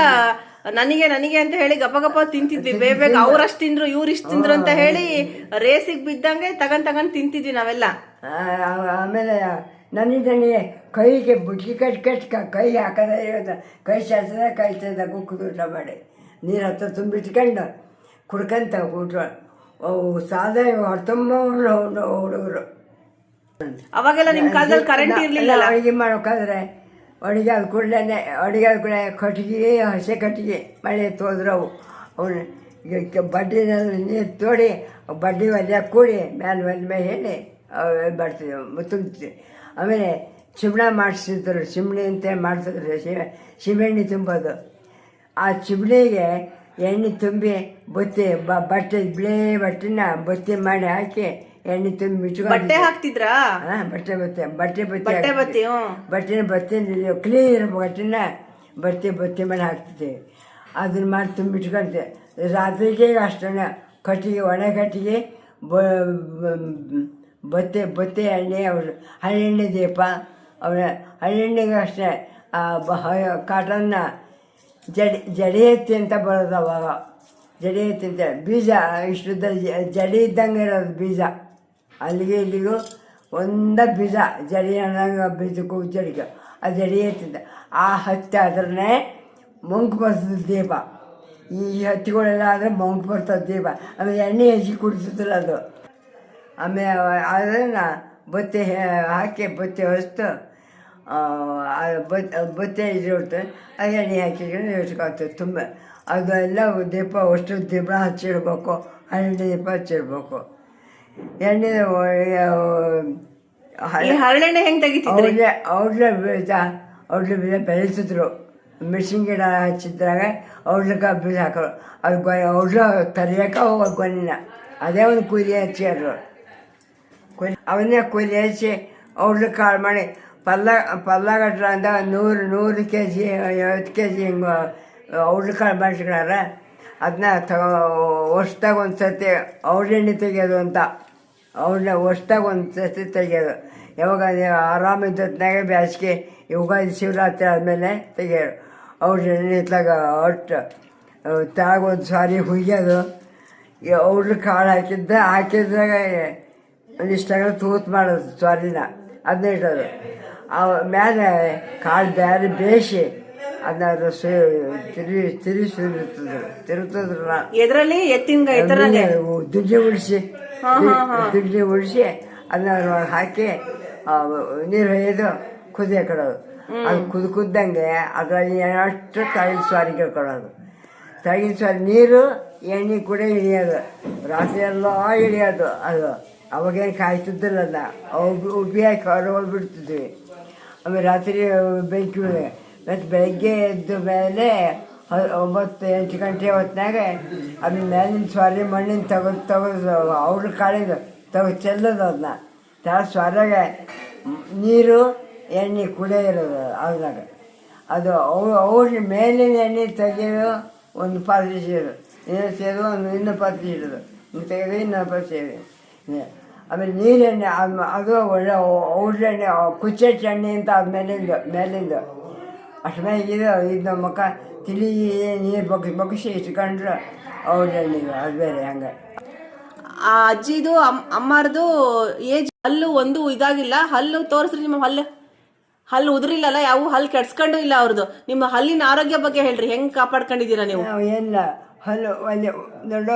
ನನಗೆ ಅಂತ ಹೇಳಿ ಗಪ ತಿಂತಿದ್ವಿ. ಬೇಗ ಅವ್ರಷ್ಟು ತಿಂದ್ರು ಇವ್ರಿಷ್ಟು ತಿಂದ್ರು ಅಂತ ಹೇಳಿ ರೇಸಿಗೆ ಬಿದ್ದಂಗೆ ತಗೊಂಡ್ ತಿಂತಿದ್ವಿ ನಾವೆಲ್ಲ. ಆಮೇಲೆ ನನಗೆ ಕೈಗೆ ಬುಟ್ಟಿ ಕಟ್ಟಿ ಕೈಗೆ ಹಾಕದ ಕೈ ಚಾಚದ ಕೈ ಚದ ಕುಕ್ಕದು ಊಟ ಮಾಡಿ ನೀರು ಹತ್ರ ತುಂಬಿಟ್ಕೊಂಡು ಕುಡ್ಕಂತ ಊಟ ಸಾದ ಹೊರತುಂಬ ಹುಡುಗರು. ಅವಾಗೆಲ್ಲ ನಿಮ್ಮ ಕಾಲದಲ್ಲಿ ಕರೆಂಟ್ ಇರಲಿಲ್ಲ. ಅಡುಗೆ ಮಾಡೋಕ್ಕಾದ್ರೆ ಅಡುಗೆ ಆದ ಕೂಡಲೇ ಕಟ್ಟಿಗೆ ಹಸೆ ಕಟ್ಟಿಗೆ ಮಳೆ ತೋದ್ರವು ಅವನು ಈಗ ಬಡ್ಡಿ ನೀರು ತೋಡಿ ಬಡ್ಡಿ ಒಲೆ ಕೂಡಿ ಮೇಲೆ ಹೇಳಿ ಮಾಡ್ತಿದ್ದೆವು ತುಂಬ್ತಿದ್ವಿ. ಆಮೇಲೆ ಚಿಮಣ ಮಾಡಿಸಿದ್ರು. ಚಿಮಣಿ ಅಂತ ಮಾಡ್ತಿದ್ರು. ಸಿಮೆಣ್ಣೆ ತುಂಬೋದು. ಆ ಚಿಮಣಿಗೆ ಎಣ್ಣೆ ತುಂಬಿ ಬಟ್ಟೆ ಬಿಳಿ ಬಟ್ಟೆನ ಬತ್ತಿ ಮಾಡಿ ಹಾಕಿ ಎಣ್ಣೆ ತುಂಬಿ ಬಟ್ಟೆ ಹಾಕ್ತಿದ್ರಾ? ಬಟ್ಟೆನ ಕ್ಲೀನ್ ಇರೋ ಬಟ್ಟೆನ ಬತ್ತಿ ಮಾಡಿ ಹಾಕ್ತಿದ್ದೆ. ಅದನ್ನ ಮಾಡಿ ತುಂಬಿಟ್ಕೊಂತೆ ರಾತ್ರಿಗೆ ಅಷ್ಟನ್ನ ಕಟ್ಟಿಗೆ ಒಣ ಕಟ್ಟಿಗೆ ಬತ್ತೆ ಎಣ್ಣೆ ಅವರು ಹಳ್ಳೆಣ್ಣೆ ದೀಪ ಅವರ ಹಳ್ಳೆಣ್ಣೆಗೆ ಅಷ್ಟೇ ಕಾಟನ್ನ ಜಡಿ ಎತ್ತಿ ಅಂತ ಬರೋದು. ಅವಾಗ ಜಡಿ ಎತ್ತಿ ಅಂತ ಬೀಜ ಇಷ್ಟುದ್ದ ಜಡಿ ಇದ್ದಂಗೆ ಇರೋದು ಬೀಜ. ಅಲ್ಲಿಗೆ ಇಲ್ಲಿಗೂ ಬೀಜ ಜಡಿ ಅನ್ನಂಗೆ ಬೀಜಕ್ಕೂ ಜಡಿಗೆ ಆ ಜಡಿ ಎತ್ತಿದ್ದ ಆ ಹತ್ತಿ ಅದ್ರನ್ನೇ ಮಂಕು ಬರ್ತದೆ ದೀಪ. ಈ ಹತ್ತಿಗಳೆಲ್ಲ ಆದರೆ ಮಂಕು ಬರ್ತದೆ ದೀಪ. ಆಮೇಲೆ ಎಣ್ಣೆ ಹಚ್ಚಿ ಕುಡಿಸಿದ್ರು ಅದು. ಆಮೇಲೆ ಅದನ್ನು ಬತ್ತಿ ಹಾಕಿ ಬತ್ತಿ ಹೊಸ್ತು ಬತ್ತೆ ಇರುತ್ತೆ. ಅದು ಎಣ್ಣೆ ಹಾಕಿಕೊಂಡು ಇಟ್ಕೊಳ್ತೀವಿ ತುಂಬ. ಅದೆಲ್ಲ ದೀಪ ಅಷ್ಟು ದೀಪ ಹಚ್ಚಿಡ್ಬೇಕು. ಹರಳೆ ದೀಪ ಹಚ್ಚಿಡ್ಬೇಕು. ಎಣ್ಣೆ ಹರಳೆಣ್ಣೆ ಹೆಂಗೆ ತೆಗಿತಿದ್ರು? ಔಡ್ಲೆ ಬೀಜ ಬೆಳೆಸಿದ್ರು. ಮೆಣಸಿನ ಗಿಡ ಹಚ್ಚಿದ್ರಾಗ ಔಡ್ಲಕ್ಕೆ ಬೀಜ ಹಾಕೋರು. ಅದು ಔಡ್ಲ ತರಿಯಕ್ಕೆ ಹೋಗೋದು ಗೊನ್ನಿನ ಅದೇ ಒಂದು ಕೂಲಿ ಹಚ್ಚಿದ್ರು. ಅವನ್ನೇ ಕೂಲಿ ಹಚ್ಚಿ ಔಡ್ಲ ಕಾಳು ಮಾಡಿ ಪಲ್ಲಾಗಟ್ರ ಅಂತ 100 kg 50 kg ಹಿಂಗೆ ಔಡ್ಲ ಕಾಳು ಮಾಡಿಸ್ಕೊಳಾರ. ಅದನ್ನ ವರ್ಷದಾಗ ಒಂದು ಸರ್ತಿ ಔಡೆಣ್ಣೆ ತೆಗಿಯೋದು ಅಂತ ವರ್ಷದಾಗ ಒಂದು ಸರ್ತಿ ತೆಗಿಯೋದು. ಯಾವಾಗ ಆರಾಮಿದ್ದತ್ನಾಗೆ ಬೇಸಿಗೆ ಯುಗಾದಿ ಶಿವರಾತ್ರಿ ಆದಮೇಲೆ ತೆಗಿಯೋರು. ಔಡೆಣ್ಣೆ ಇತ್ಲಾಗ ಒಟ್ಟು ತಾಗ ಒಂದು ಸಾರಿ ಹುಯ್ಯೋದು. ಔಡ್ಲ ಕಾಳು ಹಾಕಿದ್ರಾಗ ಒಂದಿಷ್ಟಾಗ ತೂತು ಮಾಡೋದು ಸಾರಿನ ಅದನ್ನ ಇಡೋದು. ಮೇಲೆ ಕಾಳು ಬೇರೆ ಬೇಯಿಸಿ ಅದನ್ನ ತಿರುಗ್ತದ್ರಲ್ಲ ಎದ್ರಲ್ಲಿ ದುಡ್ಡಿ ಉಳಿಸಿ ಅದನ್ನ ಹಾಕಿ ನೀರು ಹೊಯ್ಯೋದು ಕುದಿಯ ಕೊಡೋದು. ಅದು ಕುದ್ದಂಗೆ ಅದರಲ್ಲಿ ಅಷ್ಟು ತಗಿನ ಸ್ವಾರಿಗೆ ಕೊಡೋದು. ತಗಿನ ಸ್ವಾರಿ ನೀರು ಎಣ್ಣೆ ಕೂಡ ಹಿಡಿಯೋದು. ರಾತ್ರಿ ಎಲ್ಲ ಹಿಡಿಯೋದು. ಅದು ಅವಾಗೇನು ಕಾಯ್ತಿದ್ದಿಲ್ಲ. ಅದನ್ನ ಉಬ್ಬಿ ಹಾಕಿ ಹೊರಗೋಗ್ಬಿಡ್ತಿದ್ವಿ. ಆಮೇಲೆ ರಾತ್ರಿ ಬೆಂಕಿ ಮತ್ತು ಬೆಳಗ್ಗೆ ಎದ್ದ ಮೇಲೆ 9-8 ಗಂಟೆ ಹೊತ್ತಿನಾಗ ಅದ್ರ ಮೇಲಿನ ಸ್ವಾರಿ ಮಣ್ಣಿನ ತೆಗೆದು ಔಡ್ಲ ಕಾಳಿದು ಚೆಲ್ಲೋದು. ಅದನ್ನ ಸ್ವಾರಾಗ ನೀರು ಎಣ್ಣೆ ಕುಡಿಯೋ ಇರೋದು. ಅದ್ರಾಗ ಅದು ಔಡ್ಲ ಮೇಲಿನ ಎಣ್ಣೆ ತೆಗೆಯೋದು ಒಂದು ಪಾತ್ರೆ ಸೇರೋದು, ಇನ್ನೂ ಪಾತ್ರೆ ಇಡೋದು, ತೆಗೆದು ಇನ್ನೊಂದು ಪಾತ್ರೆ ಸೇರಿ. ಆಮೇಲೆ ನೀರೆಣ್ಣೆ ಅದು ಒಳ್ಳೆ ಔಡ್ಲೆಣ್ಣೆ ಕುಚ್ಚೆಟ್ಟು ಎಣ್ಣೆ ಅಂತ ಅದು ಮೇಲಿಂದ ಅಷ್ಟು ಮೇಲೆ ಇದು ಮುಖ ತಿಳಿ ನೀರು ಬಗ್ಗಿಸಿ ಇಟ್ಕೊಂಡ್ರೆ ಔಡ್ಲೆಣ್ಣೆ ಅದು ಬೇರೆ. ಹಂಗೆ ಆ ಅಜ್ಜಿದು ಅಮ್ಮಾರ್ದು ಏಜ್ ಹಲ್ಲು ಒಂದು ಇದಾಗಿಲ್ಲ. ಹಲ್ಲು ತೋರಿಸ್ರಿ, ನಿಮ್ಮ ಹಲ್ಲು ಉದುರಿಲ್ಲಲ್ಲ, ಯಾವ ಹಲ್ಲು ಕೆಡ್ಸ್ಕೊಂಡು ಇಲ್ಲ ಅವ್ರದ್ದು. ನಿಮ್ಮ ಹಲ್ಲಿನ ಆರೋಗ್ಯ ಬಗ್ಗೆ ಹೇಳ್ರಿ, ಹೆಂಗೆ ಕಾಪಾಡ್ಕೊಂಡಿದ್ದೀರಾ ನೀವು? ಏನಿಲ್ಲ, ಹಲ್ಲು ದೊಡ್ಡ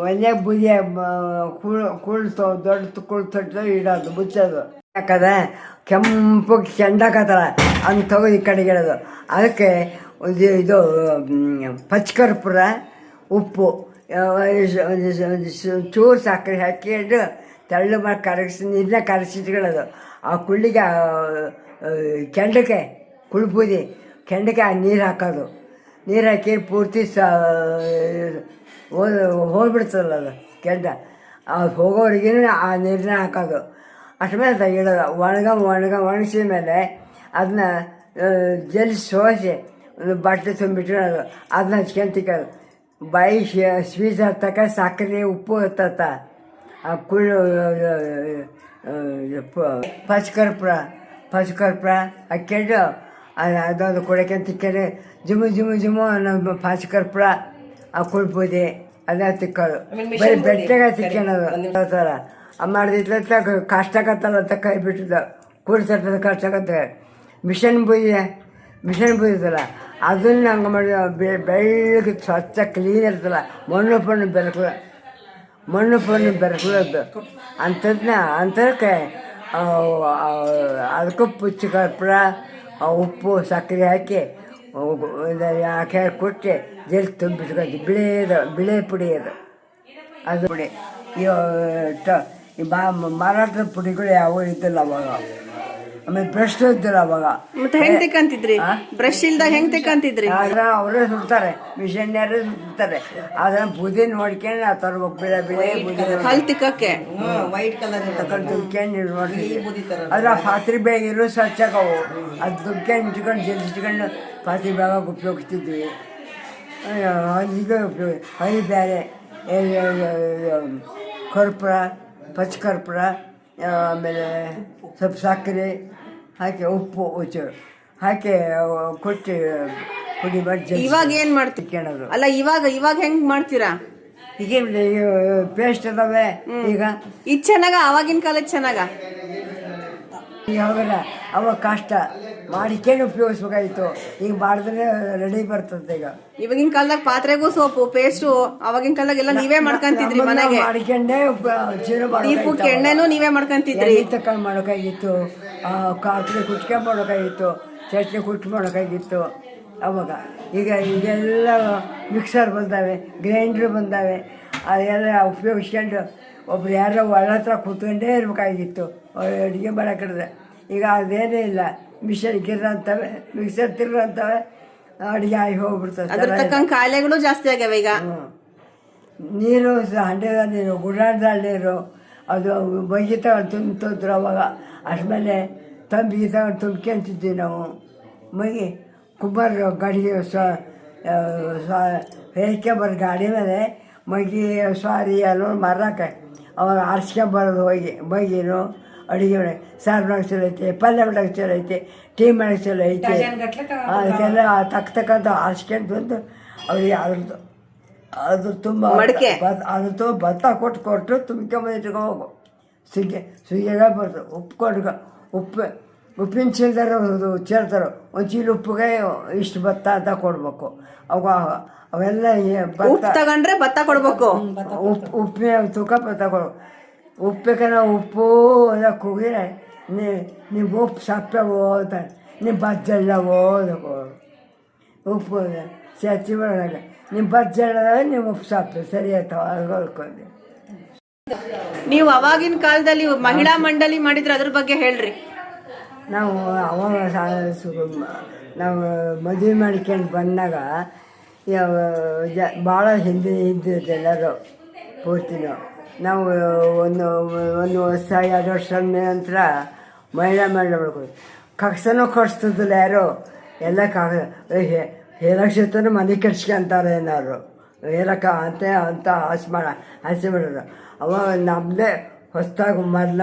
ಒಳ್ಳೆ ಬುದಿಯ ದೊಡ್ಡ ತೊಟ್ಟು ಇಡೋದು, ಮುಚ್ಚೋದು. ಯಾಕಂದ್ರೆ ಕೆಂಪು ಕೆಂಡಾಕತ್ತಲ್ಲ ಅಂತ ತಗೋದು ಈ ಕಡೆಗೆ ಇಡೋದು. ಅದಕ್ಕೆ ಇದು ಪಚ್ಕರ್ಪುರ, ಉಪ್ಪು, ಚೂರು ಸಕ್ಕರೆ ಹಾಕಿಟ್ಟು ತೆಳ್ಳು ಮಾಡಿ ನೀರನ್ನ ಕರಗಿಸಿಟ್ಕೊಳ್ಳೋದು. ಆ ಕುಳ್ಳಿಗೆ ಕೆಂಡಕ್ಕೆ ಕುಳ್ಬೂದಿ ಕೆಂಡಕ್ಕೆ ಆ ನೀರು ಹಾಕೋದು. ನೀರು ಹಾಕಿ ಪೂರ್ತಿ ಹೋಗ್ಬಿಡ್ತದಲ್ಲ ಅದು ಕೆಂಡ. ಅದು ಹೋಗೋವರೆಗೂ ಆ ನೀರನ್ನ ಹಾಕೋದು. ಅಷ್ಟು ಮೇಲೆ ತೆಗಿಡೋದು. ಒಣಗಿಸಿದ ಮೇಲೆ ಅದನ್ನ ಜಲ್ಲಿ ಸೋಸಿ ಒಂದು ಬಟ್ಟೆ ತುಂಬಿಟ್ಕೊಳ್ಳೋದು. ಅದನ್ನ ಹಚ್ಕೊಂತಿಕ್ಕೋದು. ಬಾಯಿ ಸ್ವೀಟ್ ಹತ್ತಕ್ಕ ಸಕ್ಕರೆ ಉಪ್ಪು ಹತ್ತತ್ತ. ಆ ಕುಳ್ಳು ಪಚ್ಕರ್ಪುರ ಹಾಕ್ಕೊಂಡು ಅದೊಂದು ಕೊಡಕ್ಕೆ ತಿಕ್ಕೊಂಡು ಜುಮು ನಮ್ಮ ಪಚ್ಕರ್ಪುರ ಆ ಕುಳ್ಬೂದಿ ಅದನ್ನ ತಿಕ್ಕೋದು. ಬರೀ ಬೆಟ್ಟಗೆ ತಿಕ್ಕೊಳ್ಳೋದು. ಥರ ಮಾಡಿದಿತ್ಲ ಕಷ್ಟಕತ್ತಲ್ಲ ಅಂತ ಕೈ ಬಿಟ್ಟಿದ್ದ ಕೂಡ್ತಟ್ಟದ ಕಷ್ಟಕತ್ತ. ಮಿಷನ್ ಬೂದಿತ್ತಲ್ಲ ಅದನ್ನು ಹಂಗೆ ಮಾಡಿ ಬೆಳ್ಳಗೆ ಸ್ವಚ್ಛ ಕ್ಲೀನ್ ಇರ್ತಲ್ಲ. ಮಣ್ಣು ಬೆರಕುಳದ್ದು ಅಂಥದಕ್ಕೆ ಅದಕ್ಕೂ ಪುಚ್ಚ ಕರ್ಪೂರ ಉಪ್ಪು ಸಕ್ಕರೆ ಹಾಕಿ ಕೊಟ್ಟು ಜಲ್ ತುಂಬಿಟ್ಕೊಂಡು ಬಿಳೆ ಪುಡಿ ಅದು ಪುಡಿ. ಈ ಮಾರಾಟದ ಪುಡಿಗಳು ಯಾವ ಇದ್ದಿಲ್ಲ ಅವಾಗ. ಆಮೇಲೆ ಬ್ರಷ್ ಇದ್ದಿಲ್ಲ ಅವಾಗ. ಮತ್ತೆ ಹೆಂಗ್ ತೆಕ್ಕಂತಿದ್ರಿ? ಬ್ರಷ್ ಇಲ್ದ ಹೆಂಗ್ ತೆಕ್ಕಂತಿದ್ರಿ? ಅವರೇ ಸುಡ್ತಾರೆ, ಮಿಷನ್ಯಾರೇ ಸುಡ್ತಾರೆ. ಅದನ್ನ ಬುದಿ ನೋಡ್ಕೊಂಡು ಆ ಥರ ಬಿಳೆ ಬುದಿ ಹಲ್ ತಿಕ್ಕಕ್ಕೆ ವೈಟ್ ಕಲರ್ ತಗೊಂಡು ದುಬ್ಕೊಂಡು ನೋಡ್ತೀವಿ. ಅದ್ರ ಆ ಪಾತ್ರೆ ಬ್ಯಾಗ್ ಇರೋ ಸ್ವಚ್ಛಾಗವು. ಅದು ದುಬ್ಕೊಂಡು ಇಟ್ಕೊಂಡು ಪಾತ್ರೆ ಬ್ಯಾಗ ಉಪಯೋಗಿಸ್ತಿದ್ವಿ. ಹಲ್ಲಿಗೆ ಹಲ್ಲಿ ಬೇರೆ ಕರ್ಪೂರ ಪಚ್ಕರ್ಪೂರ ಆಮೇಲೆ ಸ್ವಲ್ಪ ಸಕ್ಕರೆ ಹಾಕಿ ಉಪ್ಪು ಒಂಚೂರು ಹಾಕಿ ಕೊಟ್ಟು ಪುಡಿ ಮಾಡಿ ಇವಾಗ ಏನು ಮಾಡ್ತೀವಿ ಕೇಳೋದು. ಅಲ್ಲ ಇವಾಗ ಹೆಂಗೆ ಮಾಡ್ತೀರಾ? ಈಗ ಪೇಸ್ಟ್ ಅದಾವೆ. ಈಗ ಇದು ಚೆನ್ನಾಗ ಆವಾಗಿನ ಕಾಲದ ಚೆನ್ನಾಗ? ಯಾವಾಗಲ್ಲ ಅವಾಗ ಕಷ್ಟ ಮಾಡಿಕೊಂಡು ಉಪಯೋಗಿಸ್ಬೇಕಾಗಿತ್ತು. ಈಗ ಮಾಡಿದ್ರೆ ರೆಡಿ ಬರ್ತದೆ. ಈಗ ಇವಾಗಿನ ಕಾಲದಾಗ ಪಾತ್ರೆಗೂ ಸೋಪು ಪೇಸ್ಟು, ಅವಾಗಿನ ಕಾಲದಾಗ ಎಲ್ಲ ನೀವೇ ಮಾಡ್ಕೊಂತಿದ್ರಿ ಮನೆಗೆ. ಮಾಡಿಕೊಂಡೆ ದೀಪಕ್ಕೆ ಎಣ್ಣೆನೂ ನೀವೇ ಮಾಡ್ಕೊಂತಿದ್ರಿ. ತಕೊಂಡು ಮಾಡೋಕ್ಕಾಗಿತ್ತು, ಕಾಫಿ ಕುಟ್ಕೊಂಡು ಮಾಡೋಕ್ಕಾಗಿತ್ತು, ಚಟ್ನಿ ಕುಟ್ಟು ಮಾಡೋಕ್ಕಾಗಿತ್ತು ಅವಾಗ. ಈಗೆಲ್ಲ ಮಿಕ್ಸರ್ ಬಂದಾವೆ, ಗ್ರೈಂಡ್ರ್ ಬಂದಾವೆ. ಅದೆಲ್ಲ ಉಪಯೋಗಿಸ್ಕೊಂಡು ಒಬ್ರು ಯಾರೋ ಒಳ್ಳೆ ಹತ್ರ ಕೂತ್ಕೊಂಡೇ ಇರ್ಬೇಕಾಗಿತ್ತು ಅಡುಗೆ ಮಾಡೋಕ್ಕಿದ್ರೆ. ಈಗ ಅದೇನೇ ಇಲ್ಲ. ಮಿಷನ್ ಗಿರ್ರ ಅಂತವೆ, ಮಿಕ್ಸರ್ ತಿರ್ರ ಅಂತವೆ, ಅಡುಗೆ ಆಗಿ ಹೋಗ್ಬಿಡ್ತದೆ. ಅದ್ರ ತಕ್ಕಂಗೆ ಕಾಯಿಲೆಗಳು ಜಾಸ್ತಿ ಆಗ್ಯಾವ ಈಗ. ನೀರು ಹಂಡೆದ ನೀರು, ಗುಡಾಣದ ನೀರು, ಅದು ಬೈಗಿ ತಗೊಂಡು ತುಂಬಿದ್ರು ಅವಾಗ. ಅಷ್ಟ್ಮೇಲೆ ತಂಬಿಗೆ ತಗೊಂಡು ತುಂಬ್ಕೊಂತಿದ್ವಿ ನಾವು. ಮೈಗೆ ಕುಂಬಾರ ಗಾಡಿಗೆ ಹೇರ್ಕೊಂಬರ್ ಗಾಡಿ ಮೇಲೆ ಮೈಗೆ ಸ್ವಾರಿ ಎಲ್ಲ ಮಾರಕ್ಕೆ ಅವಾಗ ಆರಿಸ್ಕೊಂಬರೋದು ಹೋಗಿ ಬೈಗಿನು ಅಡುಗೆ ಒಳಗೆ ಸಾರು ಮಾಡೋಕೆ ಚಲೋ ಐತೆ, ಪಲ್ಯ ಮಾಡೋಕೆ ಚಲೋ ಐತೆ, ಟೀ ಮಾಡೋಕೆ ಚಲೋ ಐತೆ, ಅದಕ್ಕೆಲ್ಲ ತಕ್ಕಂತ ಆರಿಸ್ಕೊಂಡು ಬಂದು ಅವ್ರಿಗೆ ಅದು ತುಂಬ ಅದು ತುಂಬ ಭತ್ತ ಕೊಟ್ಟು ತುಂಬ್ಕೊಂಬಂದಿಟ್ಕೊ ಹೋಗು. ಸುಗ್ಗಿಗೆ ಬರ್ತದೆ. ಉಪ್ಪಿನ ಚೀಲದಾರ ಚೇಳ್ತಾರೆ, ಒಂದು ಚೀಲ ಉಪ್ಪಿಗೆ ಇಷ್ಟು ಭತ್ತ ಅಂತ ಕೊಡ್ಬೇಕು. ಅವೆಲ್ಲ ಭತ್ತ ತಗೊಂಡ್ರೆ ಭತ್ತ ಕೊಡ್ಬೇಕು. ಉಪ್ಪಿನ ತೂಕ ಭತ್ತ ಕೊಡ್ಬೇಕು. ಉಪ್ಪಿಗೆ ಉಪ್ಪು ಅದಕ್ಕೆ ಹೋಗಿರೆ ನೀವು ಉಪ್ಪು ಸಪ್ಪೆ ಹೋದ ನಿಮ್ಮ ಬಜ್ಜೆಲ್ಲ ಓದಕ್ಕೆ ಉಪ್ಪು ಸೇರ್ತಿ ಬಿಡೋದಾಗ ನಿಮ್ಮ ಬಜ್ಜೆಳ್ಳದಾಗ ನೀವು ಉಪ್ಪು ಸಪ್ಪೆ ಸರಿ ಆಯ್ತಾವ ಹೊಲ್ಕೊಂಡು. ನೀವು ಅವಾಗಿನ ಕಾಲದಲ್ಲಿ ಮಹಿಳಾ ಮಂಡಳಿ ಮಾಡಿದ್ರೆ ಅದ್ರ ಬಗ್ಗೆ ಹೇಳ್ರಿ. ನಾವು ಅವಾಗ ನಾವು ಮದುವೆ ಮಾಡ್ಕೊಂಡು ಬಂದಾಗ ಭಾಳ ಹಿಂದಿದ್ದೆಲ್ಲರೂ ಪೂರ್ತಿನೂ. ನಾವು ಒಂದು ವರ್ಷ 2 ವರ್ಷದ ನಂತರ ಮಹಿಳಾ ಮಂಡಳಿ ಮಾಡ್ಕೊಂಡು ಕಕ್ಸನೂ ಕಟ್ಸ್ತಿದ್ದಿಲ್ಲ ಯಾರು. ಎಲ್ಲ ಹೇಳಕ್ಷೇತ್ರನೂ ಮನೆ ಕಟ್ಸ್ಕೊಂತಾರೆ ಏನಾದ್ರು ಹೇಳಕ್ಕ ಅಂತ ಆಸೆ ಮಾಡೋರು. ಅವಾಗ ನಮ್ಮದೇ ಹೊಸದಾಗಿ ಮೊದಲ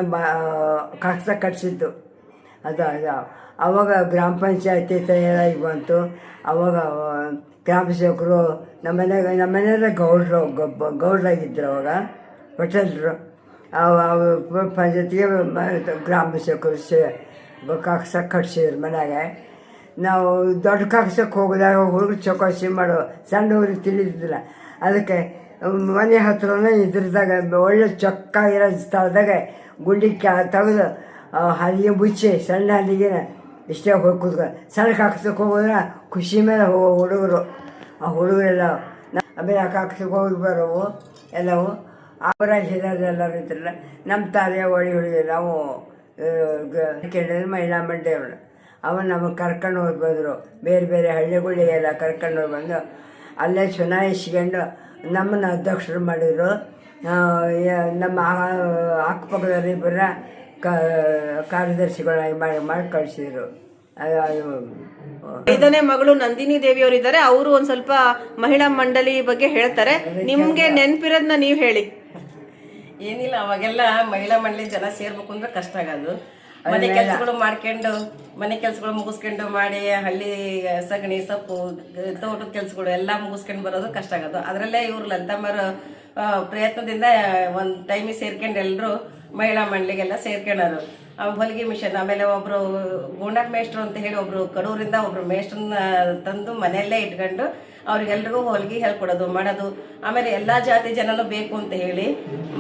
ಕಕ್ಸ ಕಟ್ಸಿದ್ದು ಅದು ಅವಾಗ ಗ್ರಾಮ ಪಂಚಾಯತಿ ತಯಾರಾಗಿ ಬಂತು. ಅವಾಗ ಗ್ರಾಮ ಸೇವಕರು ನಮ್ಮನೆಯಲ್ಲೇ ಗೌಡ್ರಾಗಿದ್ದರು ಅವಾಗ ಹೋಟೆಲ್ರು. ಪಂಚಾಯತಿಗೆ ಗ್ರಾಮ ಸೇವಕರು ಕಾಕ್ಸ ಕಟ್ಸಿದ್ರು ಮನೆಯಾಗೆ. ನಾವು ದೊಡ್ಡ ಕಾಕ್ಸಕ್ಕೆ ಹೋಗಿದಾಗ ಹುಡುಗ ಚೌಕಾಸಿ ಮಾಡೋ ಸಣ್ಣ ಊರಿಗೆ ತಿಳಿದಿದ್ದಿಲ್ಲ. ಅದಕ್ಕೆ ಮನೆ ಹತ್ರನೇ ಇದ್ರದಾಗ ಒಳ್ಳೆ ಚೊಕ್ಕಾಗಿರೋ ಸ್ಥಳದಾಗ ಗುಂಡಿ ತೆಗೆದು ಹಲ್ಲಿಗೆ ಮುಚ್ಚಿ ಸಣ್ಣ ಹಲ್ಲಿಗೆ ಇಷ್ಟೇ ಹೋಗಿ ಕೂತ್ಕೊ. ಸಣ್ಣ ಕಾಕ್ಸಕ್ಕೆ ಹೋಗೋದ್ರೆ ಖುಷಿ ಮೇಲೆ ಹೋಗೋ ಹುಡುಗರು. ಆ ಹುಡುಗರೆಲ್ಲ ಆಮೇಲೆ ಆ ಕಾಕ್ಸಕ್ಕೆ ಹೋಗಿ ಬರೋವು ಎಲ್ಲವೂ ಅವರ ಹಿರಿಯರೆಲ್ಲರೂ ಇದ್ರಲ್ಲ. ನಮ್ಮ ತಾಯಿಯ ಹುಡುಗಿ ನಾವು ಕೇಳಿದ್ರೆ ಮಹಿಳಾ ಮಂಡಳಿ ಅವನು ನಮಗೆ ಕರ್ಕೊಂಡು ಹೋಗಿ ಬಂದರು. ಬೇರೆ ಬೇರೆ ಹಳ್ಳಿಗಳಿಗೆಲ್ಲ ಕರ್ಕೊಂಡು ಹೋಗಿ ಬಂದು ಅಲ್ಲೇ ಚುನಾಯಿಸ್ಕೊಂಡು ನಮ್ಮನ್ನು ಅಧ್ಯಕ್ಷರು ಮಾಡಿದರು. ನಮ್ಮ ಅಕ್ಕಪಕ್ಕದಲ್ಲಿ ಇಬ್ಬರ ಕಾರ್ಯದರ್ಶಿಗಳಾಗಿ ಮಾಡಿ ಕಳಿಸಿದ್ರು. 5ನೇ ಮಗಳು ನಂದಿನಿ ದೇವಿಯವರು ಇದ್ದಾರೆ. ಅವರು ಒಂದ್ ಸ್ವಲ್ಪ ಮಹಿಳಾ ಮಂಡಳಿ ಬಗ್ಗೆ ಹೇಳ್ತಾರೆ. ನಿಮ್ಗೆ ನೆನ್ಪಿರೋದನ್ನ ನೀವು ಹೇಳಿ. ಏನಿಲ್ಲ, ಅವಾಗೆಲ್ಲ ಮಹಿಳಾ ಮಂಡಳಿ ಜನ ಸೇರ್ಬೇಕು ಅಂದ್ರೆ ಕಷ್ಟ ಆಗೋದು. ಮನೆ ಕೆಲಸಗಳು ಮಾಡ್ಕೊಂಡು ಮನೆ ಕೆಲಸಗಳು ಮುಗಿಸ್ಕೊಂಡು ಮಾಡಿ ಹಳ್ಳಿ ಸಗಣಿ ಸೊಪ್ಪು ತೋಟದ ಕೆಲಸಗಳು ಎಲ್ಲ ಮುಗಿಸ್ಕೊಂಡು ಬರೋದು ಕಷ್ಟ ಆಗೋದು. ಅದರಲ್ಲೇ ಇವ್ರು ಲಲಿತಮ್ಮರ ಪ್ರಯತ್ನದಿಂದ ಒಂದು ಟೈಮಿಗೆ ಸೇರ್ಕೊಂಡು ಎಲ್ಲರೂ ಮಹಿಳಾ ಮಂಡಳಿಗೆಲ್ಲ ಸೇರ್ಕೊಂಡರು. ಹೊಲಿಗೆ ಮಿಷನ್, ಆಮೇಲೆ ಒಬ್ರು ಗೋಂಡಾಟ್ ಮೇಷ್ಟ್ರು ಅಂತ ಹೇಳಿ ಒಬ್ರು ಕಡೂರಿಂದ ಒಬ್ರು ಮೇಷ್ಟ್ರನ್ನ ತಂದು ಮನೆಯಲ್ಲೇ ಇಟ್ಕೊಂಡು ಅವ್ರಿಗೆಲ್ರಿಗೂ ಹೊಲಿಗೆ ಹೇಳ್ಕೊಡೋದು ಮಾಡೋದು. ಆಮೇಲೆ ಎಲ್ಲ ಜಾತಿ ಜನನೂ ಬೇಕು ಅಂತ ಹೇಳಿ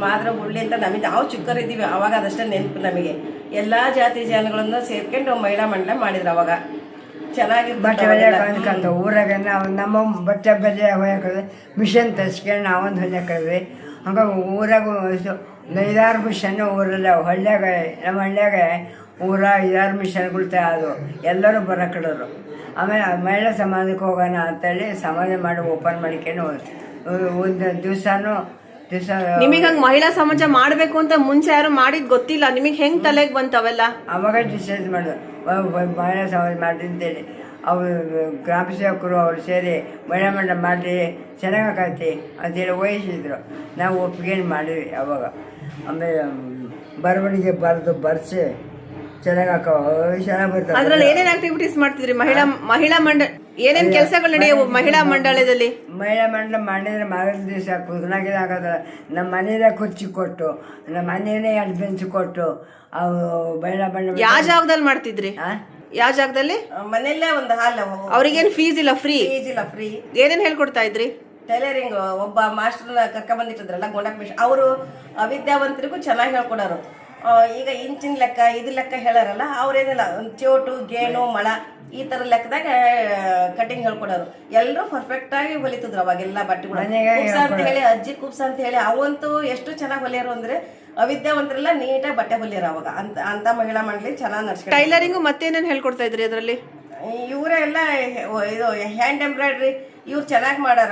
ಮಾದ್ರ ಹುಳ್ಳಿ ಅಂತ ನಮಗೆ ನಾವು ಚಿಕ್ಕರಿದ್ದೀವಿ ಅವಾಗ ಅದಷ್ಟೇ ನೆನಪು ನಮಗೆ. ಎಲ್ಲ ಜಾತಿ ಜನಗಳನ್ನು ಸೇರ್ಕೊಂಡು ಮಹಿಳಾ ಮಂಡಳ ಮಾಡಿದ್ರು. ಅವಾಗ ಚೆನ್ನಾಗಿ ಬಟ್ಟೆ ಹೊಲಿಯಕ್ಕಂತ ಊರಾಗ ನಾವು ನಮ್ಮ ಬಟ್ಟೆ ಬೆಲೆ ಹೊಯ್ಯಾಕದ್ವಿ, ಮಿಷನ್ ತರ್ಸ್ಕೊಂಡು ನಾವೊಂದು ಹೊಲಿಯಾಕದ್ವಿ. ಹಂಗಾಗಿ ಊರಾಗ 5-6 ಮಿಷನ್ ಊರಲ್ಲ. ಹಳ್ಳಿಯಾಗ ನಮ್ಮ ಹಳ್ಳಿಯಾಗ 5-6 ಮಿಷನ್ಗಳು ಅದು ಎಲ್ಲರೂ ಬರೋಕಡೋರು. ಆಮೇಲೆ ಮಹಿಳಾ ಸಮಾಜಕ್ಕೆ ಹೋಗೋಣ ಅಂತೇಳಿ ಸಮಾಜ ಮಾಡಿ ಓಪನ್ ಮಾಡಿಕೊಂಡು ಒಂದು ದಿವಸನೂ ನಿಮಗೆ ಹಂಗೆ ಮಹಿಳಾ ಸಮಾಜ ಮಾಡಬೇಕು ಅಂತ ಮುಂಚೆ ಯಾರು ಮಾಡಿದ್ ಗೊತ್ತಿಲ್ಲ. ನಿಮಗೆ ಹೆಂಗೆ ತಲೆಗೆ ಬಂತವೆಲ್ಲ? ಅವಾಗ ಡಿಸೈಡ್ ಮಾಡೋದು ಮಹಿಳಾ ಸಮಾಜ ಮಾಡಿದ್ದೇಳಿ. ಅವರು ಗ್ರಾಮ ಸೇವಕರು ಅವ್ರು ಸೇರಿ ಮಹಿಳಾ ಮಂಡಳ ಮಾಡಿ ಚೆನ್ನಾಗೈತಿ ಅಂತೇಳಿ ವಹಿಸಿದ್ರು. ನಾವು ಒಪ್ಪಿಗೆ ಮಾಡಿದ್ವಿ ಅವಾಗ. ಆಮೇಲೆ ಬರವಣಿಗೆ ಬರ್ಸಿ ಚೆನ್ನಾಗಿ ಚೆನ್ನಾಗಿ ಬರ್ತದೆ. ಅದ್ರಲ್ಲಿ ಏನೇನು ಆಕ್ಟಿವಿಟೀಸ್ ಮಾಡ್ತಿದ್ರಿ? ಮಹಿಳಾ ಮಂಡಳ ಏನೇನು ಕೆಲಸಗಳು ನಡೆಯವು ಮಹಿಳಾ ಮಂಡಳದಲ್ಲಿ? ಮಹಿಳಾ ಮಂಡಳ ಮಾಡಿದ್ರೆ ಮಾರನೇ ದಿವಸ ಕುದುನಾಗಿದ ಆಗದ ನಮ್ಮ ಮನೆಯಲ್ಲೇ ಕುರ್ಚಿ ಕೊಟ್ಟು ನಮ್ಮ ಮನೆಯೇ 2 ಬೆಂಚ್ ಕೊಟ್ಟು ಅವು ಮಹಿಳಾ ಮಂಡಳ. ಯಾವ ಜಾಗದಲ್ಲಿ ಮಾಡ್ತಿದ್ರಿ? ಯಾವ ಜಾಗದಲ್ಲಿ? ಮನೆಯಲ್ಲೇ ಒಂದು ಹಾಲ್. ಅವ್ರಿಗೇನು ಫೀಸ್ ಇಲ್ಲ? ಫ್ರೀ? ಫ್ರೀ. ಏನೇನು ಹೇಳ್ಕೊಡ್ತಾ ಇದ್ರಿ? ಟೈಲರಿಂಗ್ ಒಬ್ಬ ಮಾಸ್ಟರ್ನ ಕರ್ಕೊಂಡ್ಬಂದಿಟ್ಟಿದ್ರಲ್ಲ ಗೋಂಡಾಟ್ ಮೇಷ್ಟ್ರು, ಅವರು ಅವಿದ್ಯಾವಂತರಿಗೂ ಚೆನ್ನಾಗಿ ಹೇಳ್ಕೊಡೋರು. ಈಗ ಇಂಚಿನ ಲೆಕ್ಕ ಇದು ಲೆಕ್ಕ ಹೇಳಾರಲ್ಲ ಅವ್ರೇನಿಲ್ಲ ಒಂದು ಚೋಟು ಗೇಣು ಮಳ ಈ ತರ ಲೆಕ್ಕದಾಗ ಕಟಿಂಗ್ ಹೇಳ್ಕೊಡೋರು. ಎಲ್ಲರೂ ಪರ್ಫೆಕ್ಟ್ ಆಗಿ ಹೊಲಿತಿದ್ರು ಅವಾಗೆಲ್ಲ ಬಟ್ಟೆಗಳು. ಕುಪ್ಸ ಅಂತ ಹೇಳಿ ಅಜ್ಜಿ ಕುಪ್ಸ ಅಂತ ಹೇಳಿ ಅವಂತೂ ಎಷ್ಟು ಚೆನ್ನಾಗಿ ಹೊಲಿಯೋರು ಅಂದ್ರೆ ಅವಿದ್ಯಾವಂತರೆಲ್ಲ ನೀಟಾಗಿ ಬಟ್ಟೆ ಹೊಲಿಯೋರು ಅವಾಗ. ಅಂತ ಮಹಿಳಾ ಮಂಡಳಿ ಚೆನ್ನಾಗಿ ನಡ್ಸ್ಕೊಂಡು. ಟೈಲರಿಂಗು ಮತ್ತೇನೇನು ಹೇಳ್ಕೊಡ್ತಾ ಇದ್ರಿ ಅದರಲ್ಲಿ? ಇವರೆಲ್ಲ ಇದು ಹ್ಯಾಂಡ್ ಎಂಬ್ರಾಯ್ಡ್ರಿ ಇವ್ರು ಚೆನ್ನಾಗಿ ಮಾಡಾರ.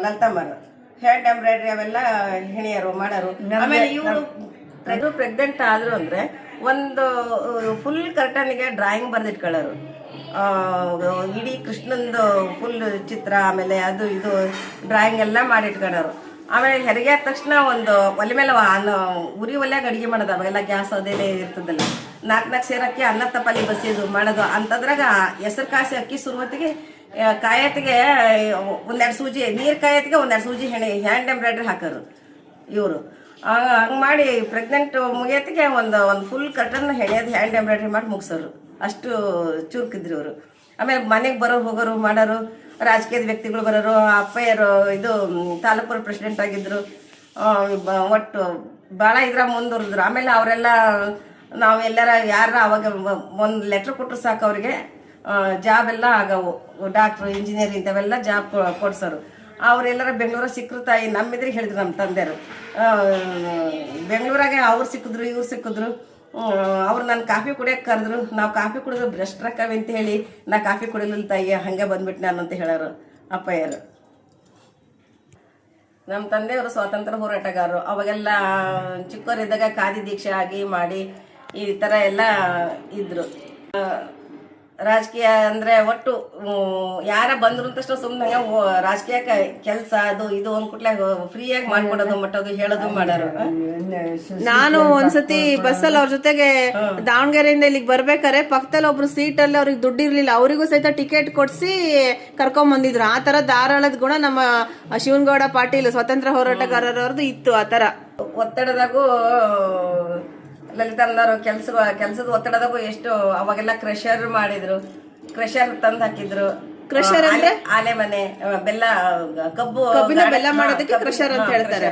ಲಲಿತಮ್ಮರು ಹ್ಯಾಂಡ್ ಎಂಬ್ರಾಯ್ಡ್ರಿ ಅವೆಲ್ಲ ಹೆಣಿಯರು ಮಾಡೋರು. ಆಮೇಲೆ ಇವರು ಪ್ರೆಗ್ನೆಂಟ್ ಆದ್ರು ಅಂದ್ರೆ ಒಂದು ಫುಲ್ ಕರ್ಟನ್ಗೆ ಡ್ರಾಯಿಂಗ್ ಬರ್ದಿಟ್ಕೊಳ್ಳೋರು. ಇಡೀ ಕೃಷ್ಣಂದು ಫುಲ್ ಚಿತ್ರ, ಆಮೇಲೆ ಅದು ಇದು ಡ್ರಾಯಿಂಗ್ ಎಲ್ಲ ಮಾಡಿಟ್ಕೊಳ್ಳೋರು. ಆಮೇಲೆ ಹೆರಿಗೆ ಆದ ತಕ್ಷಣ ಒಂದು ಒಲೆ ಮೇಲೆ ಉರಿ ಒಲೆಯಾಗ ಅಡುಗೆ ಮಾಡೋದು. ಅವಾಗೆಲ್ಲ ಗ್ಯಾಸ್ ಅದೆಲ್ಲ ಇರ್ತದಲ್ಲ. 4 ಸೇರಕ್ಕೆ ಅನ್ನ ತಪ್ಪಲಿ ಬಸಿಯೋದು ಮಾಡೋದು. ಅಂತದ್ರಾಗ ಹೆಸರು ಕಾಸಿ ಅಕ್ಕಿ ಸುರುವತ್ತಿಗೆ ಕಾಯತ್ತಿಗೆ ಒಂದೆರಡು ಸೂಜಿ, ನೀರು ಕಾಯತ್ತಿಗೆ ಒಂದೆರಡು ಸೂಜಿ ಹ್ಯಾಂಡ್ ಎಂಬ್ರಾಯ್ಡ್ರಿ ಹಾಕೋರು ಇವರು. ಹಂಗೆ ಮಾಡಿ ಪ್ರೆಗ್ನೆಂಟ್ ಮುಗಿಯತ್ತಿಗೆ ಒಂದು ಫುಲ್ ಕರ್ಟನ್ ಹೆಣೆಯೋದು ಹ್ಯಾಂಡ್ ಎಂಬ್ರಾಯ್ಡ್ರಿ ಮಾಡಿ ಮುಗಿಸೋರು. ಅಷ್ಟು ಚುರುಕಿದ್ರು ಅವರು. ಆಮೇಲೆ ಮನೆಗೆ ಬರೋರು ಹೋಗೋರು ಮಾಡೋರು. ರಾಜಕೀಯದ ವ್ಯಕ್ತಿಗಳು ಬರೋರು. ಅಪ್ಪಯ್ಯರು ಇದು ತಾಲೂಕು ಪ್ರೆಸಿಡೆಂಟ್ ಆಗಿದ್ರು. ಒಟ್ಟು ಭಾಳ ಇದ್ರಾಗ ಮುಂದುವರೆದ್ರು. ಆಮೇಲೆ ಅವರೆಲ್ಲ ನಾವು ಎಲ್ಲರ ಯಾರ ಅವಾಗ ಒಂದು ಲೆಟ್ರ್ ಕೊಟ್ಟರು ಸಾಕು ಅವ್ರಿಗೆ ಜಾಬ್ ಎಲ್ಲ ಆಗವು. ಡಾಕ್ಟ್ರು, ಇಂಜಿನಿಯರ್ ಇಂಥವೆಲ್ಲ ಜಾಬ್ ಕೊಡ್ಸೋರು. ಅವರೆಲ್ಲರ ಬೆಂಗಳೂರಾಗ ಸಿಕ್ಕರು. ತಾಯಿ ನಮ್ಮಿದ್ರಿಗೆ ಹೇಳಿದ್ರು ನಮ್ಮ ತಂದೆಯರು. ಬೆಂಗಳೂರಾಗೆ ಅವ್ರು ಸಿಕ್ಕಿದ್ರು, ಇವ್ರು ಸಿಕ್ಕಿದ್ರು. ಅವ್ರು ನನ್ನ ಕಾಫಿ ಕುಡಿಯೋಕೆ ಕರೆದ್ರು. ನಾವು ಕಾಫಿ ಕುಡಿದ್ರು ಭ್ರಷ್ಟರಕ್ಕವೆ ಅಂತ ಹೇಳಿ ನಾ ಕಾಫಿ ಕುಡಿಲಿಲ್ಲ ತಾಯಿ, ಹಂಗೆ ಬಂದ್ಬಿಟ್ಟು ನಾನು ಅಂತ ಹೇಳೋರು ಅಪ್ಪಯ್ಯರು. ನಮ್ಮ ತಂದೆಯವರು ಸ್ವಾತಂತ್ರ್ಯ ಹೋರಾಟಗಾರರು. ಅವಾಗೆಲ್ಲ ಚಿಕ್ಕವರಿದ್ದಾಗ ಖಾದಿ ದೀಕ್ಷೆ ಆಗಿ ಮಾಡಿ ಈ ಥರ ಎಲ್ಲ ಇದ್ರು. ರಾಜಕೀಯ ಅಂದರೆ ಒಟ್ಟು ಯಾರ ಬಂದ್ರು ಅಂತಷ್ಟು ಸುಮ್ಮನೆ ರಾಜಕೀಯ ಕೆಲಸ ಅದು ಇದು ಅಂದ್ಕೂಟ್ಲೆ ಫ್ರೀಯಾಗಿ ಮಾಡ್ಕೊಡೋದು, ಮಟ್ಟೋದು, ಹೇಳೋದು ಮಾಡೋರು. ನಾನು ಒಂದ್ಸತಿ ಬಸ್ಸಲ್ಲಿ ಅವ್ರ ಜೊತೆಗೆ ದಾವಣಗೆರೆಯಿಂದ ಇಲ್ಲಿಗೆ ಬರ್ಬೇಕಾರೆ ಪಕ್ಕದಲ್ಲಿ ಒಬ್ರು ಸೀಟಲ್ಲಿ ಅವ್ರಿಗೆ ದುಡ್ಡು ಇರ್ಲಿಲ್ಲ, ಅವರಿಗೂ ಸಹಿತ ಟಿಕೆಟ್ ಕೊಡ್ಸಿ ಕರ್ಕೊಂಡ್ ಬಂದಿದ್ರು. ಆ ತರ ಧಾರಾಳದ ಗುಣ ನಮ್ಮ ಶಿವನಗೌಡ ಪಾಟೀಲ್ ಸ್ವಾತಂತ್ರ್ಯ ಹೋರಾಟಗಾರರವ್ರದ್ದು ಇತ್ತು. ಆ ತರ ಒತ್ತಡದಾಗೂ ಲಲಿತಮ್ಮನವರು ಕೆಲ್ಸದ ಒತ್ತಡದಾಗೂ ಎಷ್ಟು ಅವಾಗೆಲ್ಲ ಕ್ರಷರ್ ಮಾಡಿದ್ರು. ಕ್ರಷರ್ ತಂದು ಹಾಕಿದ್ರು. ಕ್ರಷರ್ ಅಂದ್ರೆ ಆಲೆ ಮನೆ ಬೆಲ್ಲ, ಕಬ್ಬಿನ ಬೆಲ್ಲ ಮಾಡೋದಕ್ಕೆ ಕ್ರಷರ್ ಅಂತ ಹೇಳ್ತಾರೆ.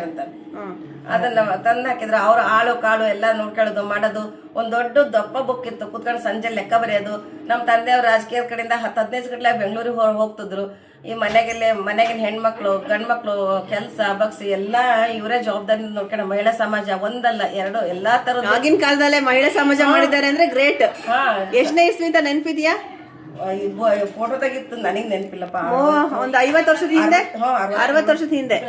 ಅದನ್ನ ತಂದು ಹಾಕಿದ್ರು. ಅವ್ರು ಆಳು ಕಾಳು ಎಲ್ಲ ನೋಡ್ಕೊಳ್ಳೋದು ಮಾಡೋದು. ಒಂದ್ ದೊಡ್ಡ ದಪ್ಪ ಬುಕ್ ಇತ್ತು, ಕುತ್ಕೊಂಡು ಸಂಜೆ ಲೆಕ್ಕ ಬರೆಯೋದು. ನಮ್ಮ ತಂದೆಯವ್ರು ರಾಜಕೀಯದ ಕಡೆಯಿಂದ 10-15 ಗಂಟೆ ಬೆಂಗಳೂರಿಗೆ ಹೋಗ್ತಿದ್ರು. ಈ ಮನೆಗಿನ ಹೆಣ್ಮಕ್ಳು ಗಂಡ್ಮಕ್ಳು ಕೆಲಸ ಬಗ್ಸಿ ಎಲ್ಲ ಇವರೇ ಜವಾಬ್ದಾರಿ ನೋಡ್ಕೊಂಡು ಮಹಿಳಾ ಸಮಾಜ ಒಂದಲ್ಲ ಎರಡು ಎಲ್ಲಾ ತರದ. ಆಗಿನ ಕಾಲದಲ್ಲೇ ಮಹಿಳಾ ಸಮಾಜ ಮಾಡಿದ್ದಾರೆ ಅಂದ್ರೆ ಗ್ರೇಟ್. ಎಷ್ಟನೇ ಇಸ್ವಿ ಅಂತ ನೆನ್ಪಿದ್ಯಾ? ಫೋಟೋದಾಗಿತ್ತು, ನನಗ್ ನೆನಪಿಲ್ಲಪ್ಪ. ಒಂದು 50 ವರ್ಷದ ಹಿಂದೆ, 60 ವರ್ಷದ ಹಿಂದೆ.